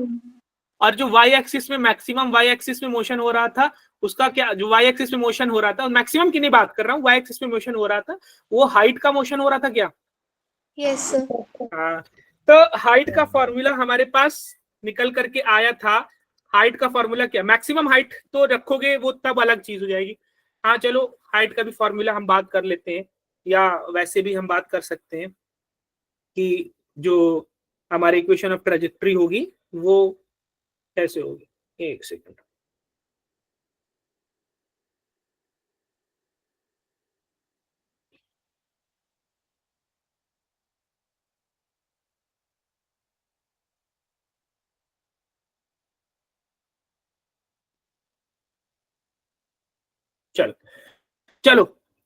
और जो वाई एक्सिस में, मैक्सिमम वाई एक्सिस में मोशन हो रहा था उसका क्या, जो वाई एक्सिस में मोशन हो रहा था, मैक्सिमम की नहीं बात कर रहा हूँ, वाई एक्सिस में मोशन हो रहा था वो हाइट का मोशन हो रहा था क्या?
Yes sir.
तो हाइट का फॉर्मूला हमारे पास निकल करके आया था। हाइट का फॉर्मूला क्या, मैक्सिमम हाइट तो रखोगे वो तब अलग चीज हो जाएगी। हाँ चलो हाइट का भी फॉर्मूला हम बात कर लेते हैं, या वैसे भी हम बात कर सकते हैं कि जो हमारी इक्वेशन ऑफ ट्रेजेक्ट्री होगी वो कैसे होगी, एक सेकंड। चलो चलो,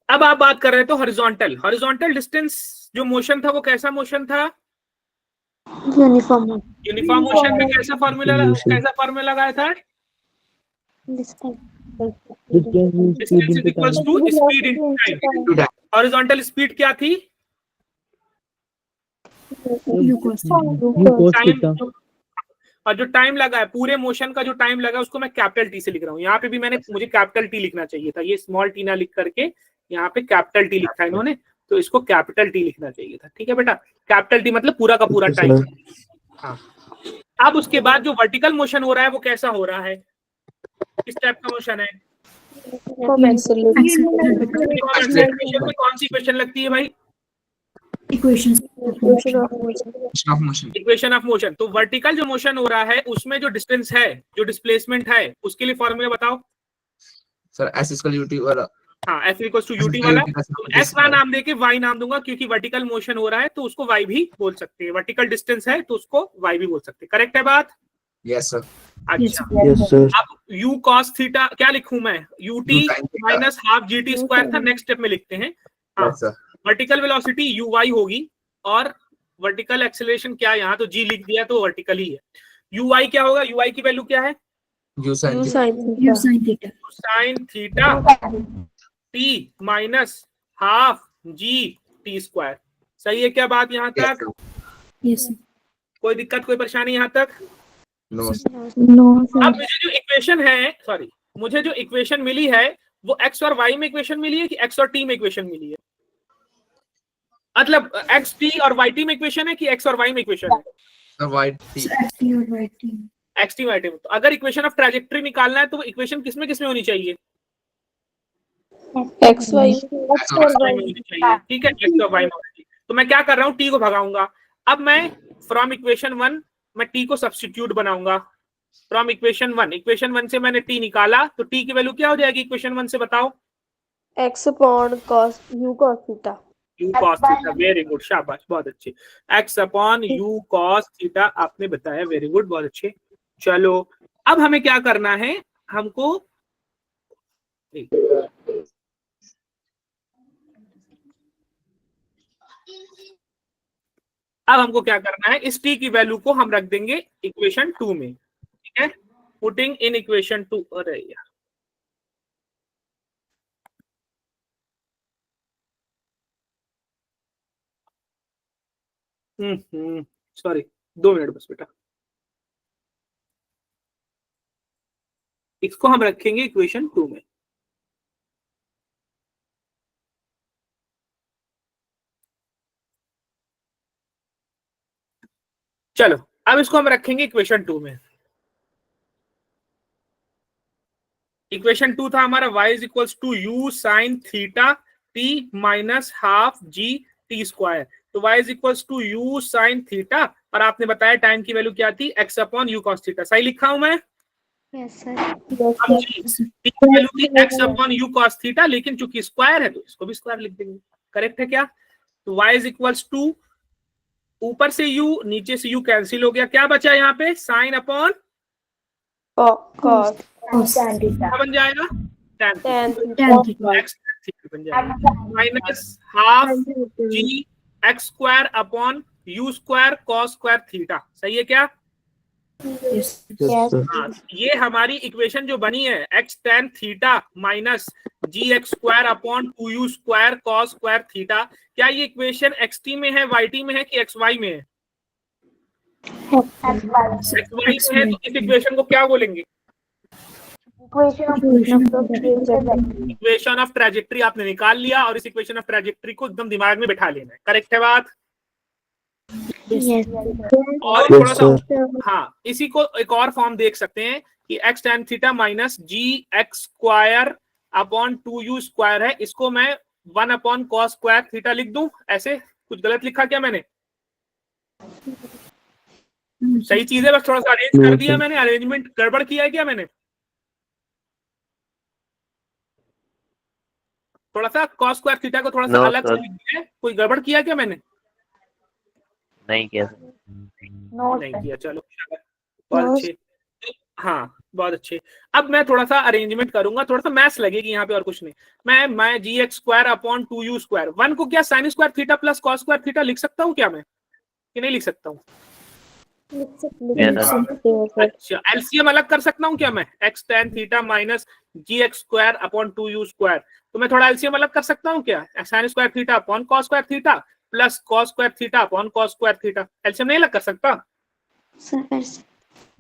अब आप बात कर रहे थे हॉरिजॉन्टल। हॉरिजॉन्टल डिस्टेंस जो मोशन था वो कैसा मोशन था?
यूनिफॉर्म
यूनिफॉर्म मोशन में कैसा फॉर्मूला लगाया था? Distance is equals to speed into time. Horizontal speed क्या थी? टाइम। और जो टाइम लगा है पूरे मोशन का, जो टाइम लगा उसको मैं कैपिटल टी से लिख रहा हूँ। यहाँ पे भी मुझे कैपिटल टी लिखना चाहिए था, ये स्मॉल टी ना लिख करके यहाँ पे कैपिटल टी लिखा है इन्होंने, तो इसको कैपिटल टी लिखना चाहिए था। ठीक है बेटा, कैपिटल टी मतलब पूरा का पूरा टाइम। हाँ, अब उसके बाद जो वर्टिकल मोशन हो रहा है वो कैसा हो रहा है, किस टाइप का मोशन है?
Uniform acceleration.
कौन सी इक्वेशन लगती है भाई?
Equation
equation of motion. तो वर्टिकल जो मोशन हो रहा है उसमें जो डिस्टेंस है, जो डिस्प्लेसमेंट है, उसके लिए फॉर्मूला बताओ
सर। S इक्वल यूटी वाला,
हाँ, F इक्वल टू यूटी वाला। तो S का नाम देके Y नाम दूंगा, क्योंकि वर्टिकल मोशन हो रहा है तो उसको Y भी बोल सकते हैं, वर्टिकल डिस्टेंस है तो उसको Y भी बोल सकते हैं। करेक्ट है बात?
Yes sir.
अच्छा,
यस सर।
अब U cos थीटा क्या लिखूं मैं? UT minus half GT square था, नेक्स्ट स्टेप में लिखते हैं। हाँ, वर्टिकल वेलोसिटी UY होगी, और वर्टिकल एक्सेलरेशन क्या, यहाँ तो G लिख दिया तो वर्टिकल ही है। UY क्या होगा? UI की वैल्यू क्या है?
U sine
theta T minus half GT square. सही है क्या बात यहाँ तक?
यस
कोई दिक्कत, कोई परेशानी यहाँ तक?
नो
अब मुझे जो इक्वेशन है, सॉरी, मुझे जो इक्वेशन मिली है वो एक्स और वाई में इक्वेशन मिली है कि एक्स और टी में इक्वेशन मिली है? मतलब एक्स टी और वाई टी में इक्वेशन है कि एक्स और वाई में इक्वेशन है? एक्स टी वाई टी में। तो अगर इक्वेशन ऑफ ट्रैजेक्टरी निकालना है तो इक्वेशन किसमें किसमें होनी चाहिए?
एक्स वाई
ठीक है, एक्स और वाई में होनी चाहिए। तो मैं क्या कर रहा हूँ, टी को भगाऊंगा। अब मैं फ्रॉम इक्वेशन 1 मैं टी को सब्स्टिट्यूट बनाऊंगा। फ्रॉम इक्वेशन 1 से मैंने टी निकाला, तो टी की वैल्यू क्या हो जाएगी इक्वेशन 1 से? बताओ।
X upon cos u cos theta.
You cos theta, very good, शाबाश, बहुत अच्छे। X upon U cos theta आपने बताया, वेरी गुड, बहुत अच्छे। चलो, अब हमें क्या करना है, हमको क्या करना है, इस टी की वैल्यू को हम रख देंगे इक्वेशन 2 में। ठीक है, पुटिंग इन इक्वेशन 2। अरे यार, सॉरी, 2 मिनट बस बेटा। इसको हम रखेंगे इक्वेशन 2 में। चलो, अब इसको हम रखेंगे इक्वेशन 2 में। इक्वेशन 2 था हमारा y is equals to U sine theta t minus half G T square. तो y is equals to U sine theta, और आपने बताया टाइम की वैल्यू क्या थी, x upon U cos theta. सही लिखा हूं मैं?
Yes sir.
t की वैल्यू थी x upon U cos theta, लेकिन चूंकि स्क्वायर है तो इसको भी स्क्वायर लिख देंगे। करेक्ट है क्या? तो y इज इक्वल्स टू, ऊपर से u नीचे से u कैंसिल हो गया, क्या बचा यहाँ पे, साइन अपॉन
कॉस
क्या बन जाएगा,
tan
बन जाएगा, minus half G x square upon U square cos square theta. सही है क्या? हाँ, ये हमारी इक्वेशन जो बनी है, x tan theta minus g x square upon 2u square cos square theta, क्या ये इक्वेशन एक्स टी में है, वाई टी में है कि एक्स वाई में है? एक्स वाई में है, तो इस इक्वेशन को क्या बोलेंगे? इक्वेशन ऑफ ट्रैजेक्टरी आपने निकाल लिया, और इस इक्वेशन ऑफ ट्रैजेक्टरी को एकदम दिमाग में बैठा लेना है। करेक्ट है बात? और थोड़ा सा, हाँ, इसी को एक और फॉर्म देख सकते हैं कि x tan theta minus g x square upon 2u square है, इसको मैं 1 अपॉन कॉस स्क्वायर थीटा लिख दूं। ऐसे कुछ गलत लिखा क्या मैंने? सही चीज है, बस थोड़ा सा अरेंज कर दिया मैंने, अरेंजमेंट गड़बड़ किया है क्या मैंने? थोड़ा सा cos स्क्वायर थीटा को थोड़ा सा
No,
अलग से
sir.
लिख दिया है, कोई गड़बड़ किया क्या मैंने?
नहीं किया
नहीं किया, चलो बहुत अच्छे। हाँ बहुत अच्छे। अब मैं थोड़ा सा अरेंजमेंट करूंगा, थोड़ा सा मैथ्स लगेगी यहाँ पे और कुछ नहीं। मैं gx square upon 2u square, 1 को क्या sine square theta plus cos square theta लिख सकता हूँ क्या मैं, कि नहीं लिख सकता हूँ? अच्छा, एलसीएम अलग कर सकता हूँ क्या मैं, x tan theta minus gx square upon 2u square, तो मैं थोड़ा एलसीएम अलग कर सकता हूँ क्या, sine square theta upon cos square theta plus cos square theta upon cos square theta, LCM नहीं अलग कर सकता?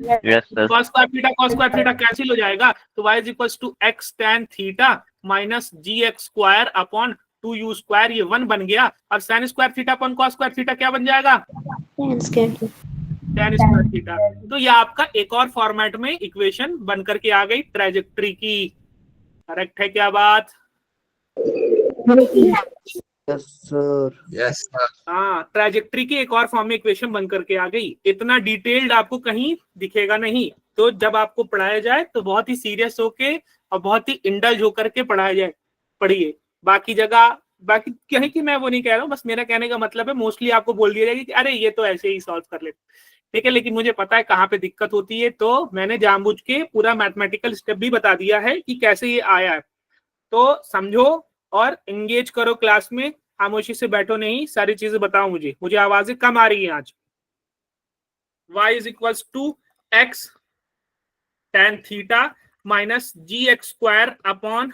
Yes, sir.
cos square theta cancel हो जाएगा, तो y is equals to x tan theta minus gx square upon 2u square, ये 1 बन गया, और sin square theta upon cos square theta क्या बन जाएगा, tan स्क्वायर थीटा। तो ये आपका एक और फॉर्मेट में इक्वेशन बन करके आ गई ट्रेजेक्ट्री की। करेक्ट है क्या बात?
Yes, sir. Yes, sir.
हाँ, ट्रेजेक्ट्री की एक और फॉर्म में इक्वेशन बन करके आ गई। इतना डिटेल्ड आपको कहीं दिखेगा नहीं, तो जब आपको पढ़ाया जाए तो बहुत ही सीरियस होके और बहुत ही इंडल्ज होकर के पढ़ाया जाए, पढ़िए। बाकी जगह बाकी कहीं की मैं वो नहीं कह रहा हूँ, बस मेरा कहने का मतलब है मोस्टली आपको बोल दिया जाएगा कि अरे ये तो ऐसे ही सॉल्व कर लेते, ठीक है, लेकिन मुझे पता है कहाँ पे दिक्कत होती है, तो मैंने जानबूझ के पूरा मैथमेटिकल स्टेप भी बता दिया है कि कैसे ये आया है। तो समझो और एंगेज करो क्लास में, खामोशी से बैठो नहीं, सारी चीजें बताओ मुझे आवाजें कम आ रही है आज। y is equals to x tan theta minus gx square upon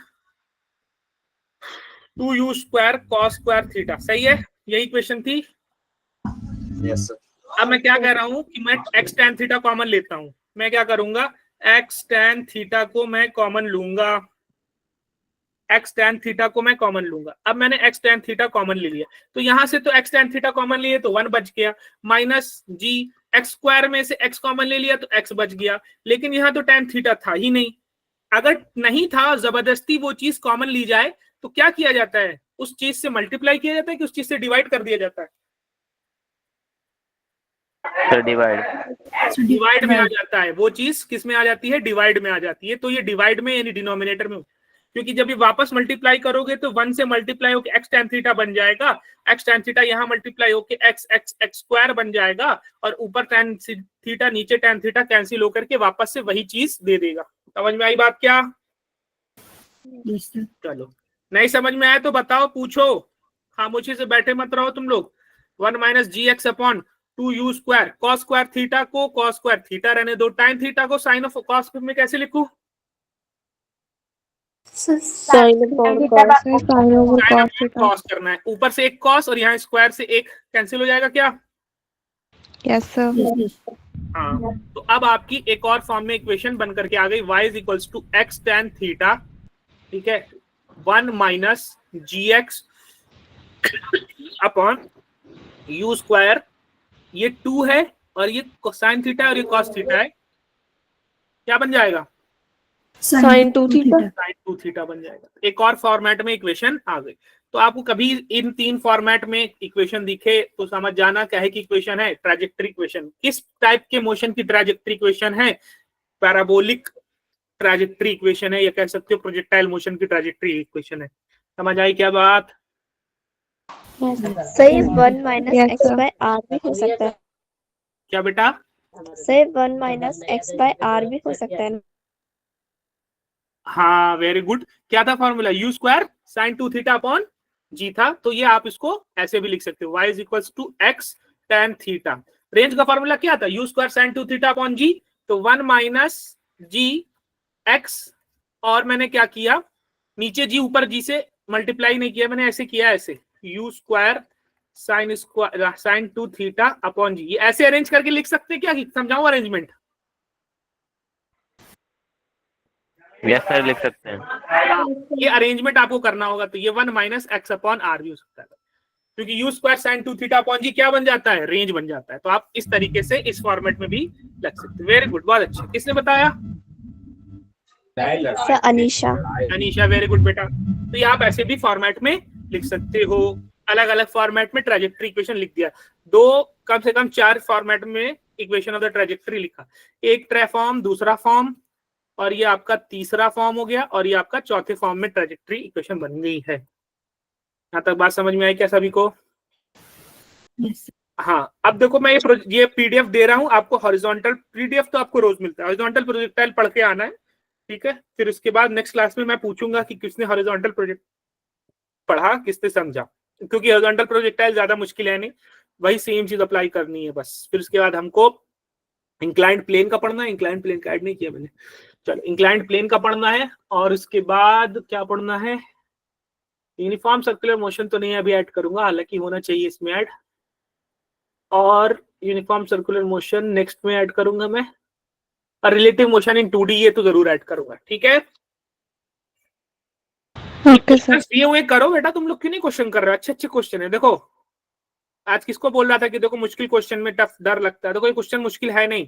2u square cos square theta, सही है, यही क्वेश्चन थी।
Yes, sir.
अब मैं क्या कह रहा हूं कि मैं x tan थीटा कॉमन लेता हूं, मैं क्या करूंगा, x tan थीटा को मैं कॉमन लूंगा, x tan थीटा को मैं कॉमन लूंगा। अब मैंने x tan थीटा कॉमन ले लिया, तो यहां से तो x tan थीटा कॉमन लिए तो 1 बच गया, माइनस g x स्क्वायर में से x कॉमन ले लिया तो x बच गया, लेकिन यहाँ तो tan थीटा था ही नहीं। अगर नहीं था, जबरदस्ती वो चीज कॉमन ली जाए तो क्या किया जाता है, उस चीज से मल्टीप्लाई किया जाता है कि उस चीज से डिवाइड कर दिया जाता है?
Sir, divide.
डिवाइड में आ जाता है, वो चीज किस में आ जाती है, डिवाइड में आ जाती है। तो ये डिवाइड में यानी डिनोमिनेटर में, क्योंकि जब ये वापस मल्टीप्लाई करोगे तो 1 से मल्टीप्लाई होकर x tan थीटा बन जाएगा, x tan थीटा यहाँ मल्टीप्लाई होकर x स्क्वायर बन जाएगा, और ऊपर tan थीटा नीचे tan थीटा कैंसिल होकर के वापस से वही चीज दे देगा। समझ में आई बात क्या? चलो, नहीं समझ में आया तो बताओ, पूछो, खामोशी से बैठे मत रहो तुम लोग। 1 minus gx upon 2u square, cos square theta को cos स्क्वायर थीटा रहने दो, tan थीटा को sin ऑफ cos में कैसे लिखूं?
साइन अपॉन
कॉस करना है, ऊपर से एक कॉस और यहाँ स्क्वायर से एक कैंसिल हो जाएगा क्या?
Yes sir.
हाँ, तो अब आपकी एक और फॉर्म में इक्वेशन बन करके आ गई, y is equals to x tan theta, ठीक है, 1 minus gx upon u square, ये 2 है और ये साइन थीटा और ये कॉस थीटा है, क्या बन जाएगा,
साइन 2 थीटा,
साइन 2 थीटा बन जाएगा। एक और फॉर्मेट में इक्वेशन आ गई। तो आपको कभी इन 3 फॉर्मेट में इक्वेशन दिखे तो समझ जाना क्या है कि इक्वेशन है, ट्रैजेक्टरी इक्वेशन। किस टाइप के मोशन की ट्रैजेक्टरी इक्वेशन है? पैराबोलिक ट्रैजेक्टरी इक्वेशन है, या कह सकते हो प्रोजेक्टाइल मोशन की ट्रैजेक्टरी इक्वेशन है। समझ आई क्या बात?
सही 1 माइनस एक्स बाय आर भी हो सकता है।
क्या बेटा?
सही 1 माइनस एक्स बाय आर भी हो सकता है।
हाँ, वेरी गुड। क्या था formula? U square sine 2 theta upon g था, तो ये आप इसको ऐसे भी लिख सकते हो, y is equals to x tan theta. Range का फॉर्मूला क्या था? U square sine 2 theta upon g, तो 1 माइनस जी एक्स, और मैंने क्या किया, नीचे जी ऊपर जी से मल्टीप्लाई नहीं किया, मैंने ऐसे किया, ऐसे u square sine 2 theta upon g, ये ऐसे अरेंज करके लिख सकते हैं क्या? समझाऊं अरेंजमेंट?
यस सर, लिख सकते हैं।
ये अरेंजमेंट आपको करना होगा, तो ये 1 माइनस एक्स अपॉन आर भी हो सकता है, क्योंकि u square sine 2 theta upon g क्या बन जाता है? रेंज बन जाता है। तो आप इस तरीके से इस फॉर्मेट में भी लिख सकते हैं। वेरी गुड, बहुत अच्छा। किसने बताया?
अनीशा।
अनीशा, वेरी गुड बेटा। तो ये आप ऐसे भी फॉर्मेट में लिख सकते हो, अलग अलग फॉर्मेट में ट्रैजेक्टरी इक्वेशन लिख दिया। 2 कम से कम 4 फॉर्मेट में इक्वेशन ऑफ द ट्रेजेक्टरी लिखा, एक ट्रे फॉर्म, दूसरा फॉर्म, और ये आपका तीसरा फॉर्म हो गया, और ये आपका चौथे फॉर्म में ट्रेजेक्टरी इक्वेशन बन गई है। यहाँ तक बात समझ में आई क्या सभी को?
yes.
हाँ, अब देखो मैं ये पीडीएफ दे रहा हूँ आपको, हॉरिजॉन्टल पीडीएफ तो आपको रोज मिलता है, हॉरिजॉन्टल प्रोजेक्टाइल पढ़ के आना है, ठीक है। फिर उसके बाद नेक्स्ट क्लास में मैं पूछूंगा कि किसने हॉरिजॉन्टल प्रोजेक्ट पढ़ा, किसने समझा, क्योंकि हॉरिजॉन्टल प्रोजेक्टाइल ज्यादा मुश्किल है नहीं, वही सेम चीज अप्लाई करनी है बस। फिर उसके बाद हमको इंक्लाइंड प्लेन का पढ़ना है, इंक्लाइंड प्लेन का ऐड नहीं किया मैंने, चलो इंक्लाइंड प्लेन का पढ़ना है, और उसके बाद क्या पढ़ना है, यूनिफॉर्म सर्कुलर मोशन तो नहीं अभी ऐड करूंगा, हालांकि होना चाहिए इसमें ऐड, और यूनिफॉर्म सर्कुलर मोशन नेक्स्ट में ऐड करूंगा मैं, और रिलेटिव मोशन इन 2D ये तो जरूर ऐड करूंगा, ठीक है।
Okay sir.
दिए हुए करो बेटा, तुम लोग क्यों नहीं क्वेश्चन कर रहे हो? अच्छे अच्छे क्वेश्चन है। देखो आज किसको बोल रहा था कि देखो मुश्किल क्वेश्चन में टफ डर लगता है, देखो ये क्वेश्चन मुश्किल है नहीं,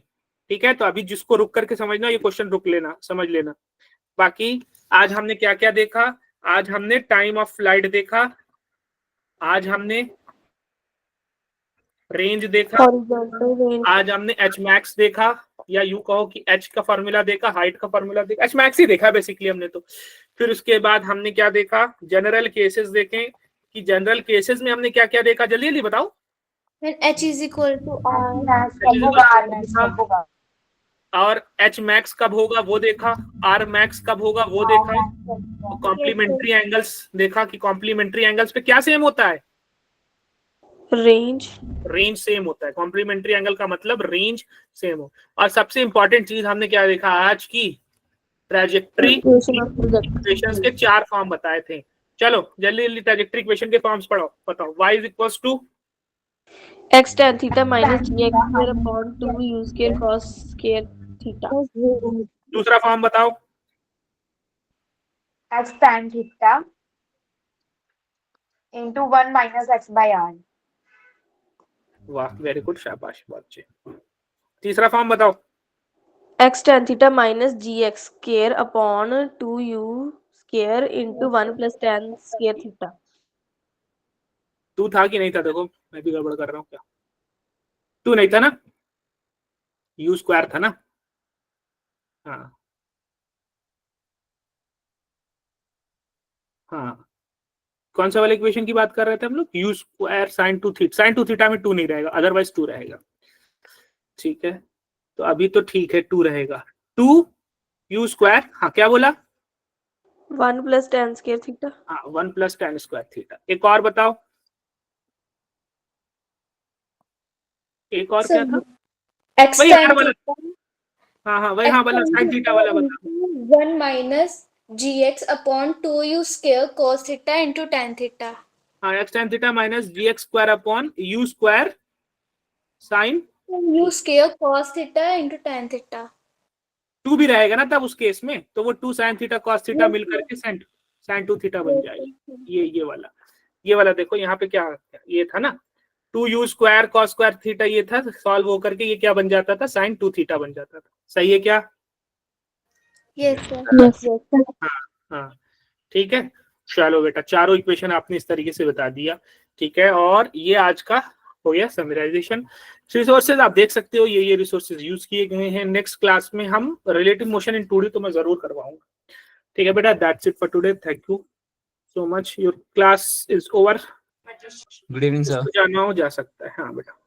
ठीक है। तो अभी जिसको रुक करके समझना, ये क्वेश्चन रुक लेना, समझ लेना। बाकी आज हमने क्या क्या देखा, आज हमने टाइम ऑफ फ्लाइट देखा, आज हमने रेंज देखा, आज हमने एच मैक्स देखा, या यू कहो कि एच का फॉर्मूला देखा, हाइट का फॉर्मूला देखा, एच मैक्स ही देखा बेसिकली हमने तो। फिर उसके बाद हमने क्या देखा, जनरल केसेस देखें, कि जनरल केसेस में हमने क्या क्या देखा, जल्दी जल्दी बताओ।
H is equal to
और एच मैक्स कब होगा वो देखा, आर मैक्स कब होगा वो देखा, कॉम्प्लीमेंट्री एंगल्स देखा कि कॉम्प्लीमेंट्री एंगल्स पे क्या सेम होता है, रेंज सेम होता है, कॉम्प्लीमेंट्री एंगल का मतलब रेंज सेम हो। और सबसे इंपॉर्टेंट चीज हमने क्या देखा आज की, ट्रैजेक्टरी इक्वेशंस के 4 फॉर्म बताए थे। चलो जल्दी जल्दी ट्रैजेक्टरी इक्वेशन के फॉर्म्स पढ़ो, बताओ। y is equals to
x tan theta minus gx square upon 2 u square cos square theta.
दूसरा फॉर्म बताओ।
x tan theta into 1 minus x by r.
वाह वेरी गुड, शाबाश, बहुत अच्छे। तीसरा फॉर्म बताओ।
x tan theta minus gx square upon 2u square into 1 plus tan square theta.
तू था कि नहीं था? देखो मैं भी गड़बड़ कर रहा हूँ क्या? तू नहीं था ना, यू स्क्वायर था ना। हाँ हाँ, कौन सा वाले इक्वेशन की बात कर रहे थे हम लोग? You square sine two theta, sign two theta में 2 नहीं रहेगा, अदरवाइज 2 रहेगा, ठीक है। तो अभी तो ठीक है 2 रहेगा, 2 यू स्क्वायर, हाँ क्या बोला?
1 plus tan square theta.
हाँ 1 प्लस tan स्क्वायर थीटा। एक और बताओ, एक और क्या था?
x
वही
tan
वाला,
theta
हाँ हाँ वही, हाँ वाला साइन थीटा वाला बताओ।
1 minus gx upon 2u square cos theta into tan theta.
हाँ x tan theta minus gx square upon u square sign
u square cos theta into tan theta.
2 भी रहेगा ना तब उस केस में, तो वो 2 साइन थीटा कॉस थीटा मिल करके साइन 2 थीटा बन जाएगी। ये वाला देखो यहाँ पे क्या ये था ना, 2u square cos square theta, ये था सॉल्व होकर के ये क्या बन जाता था, साइन 2 थीटा बन जाता था। सही है क्या?
Yes sir.
हाँ ठीक है। चलो बेटा, चारों इक्वेशन आपने इस तरीके से बता दिया, ठीक है। और ये आज का हो गया समराइजेशन। रिसोर्सेज आप देख सकते हो, ये रिसोर्सेज यूज किए गए हैं। नेक्स्ट क्लास में हम रिलेटिव मोशन इन 2D तो मैं जरूर करवाऊंगा, ठीक है बेटा। That's it for today, thank you so much, your class is over.
Good evening sir.
जाना हो जा सकता है, हाँ बेटा।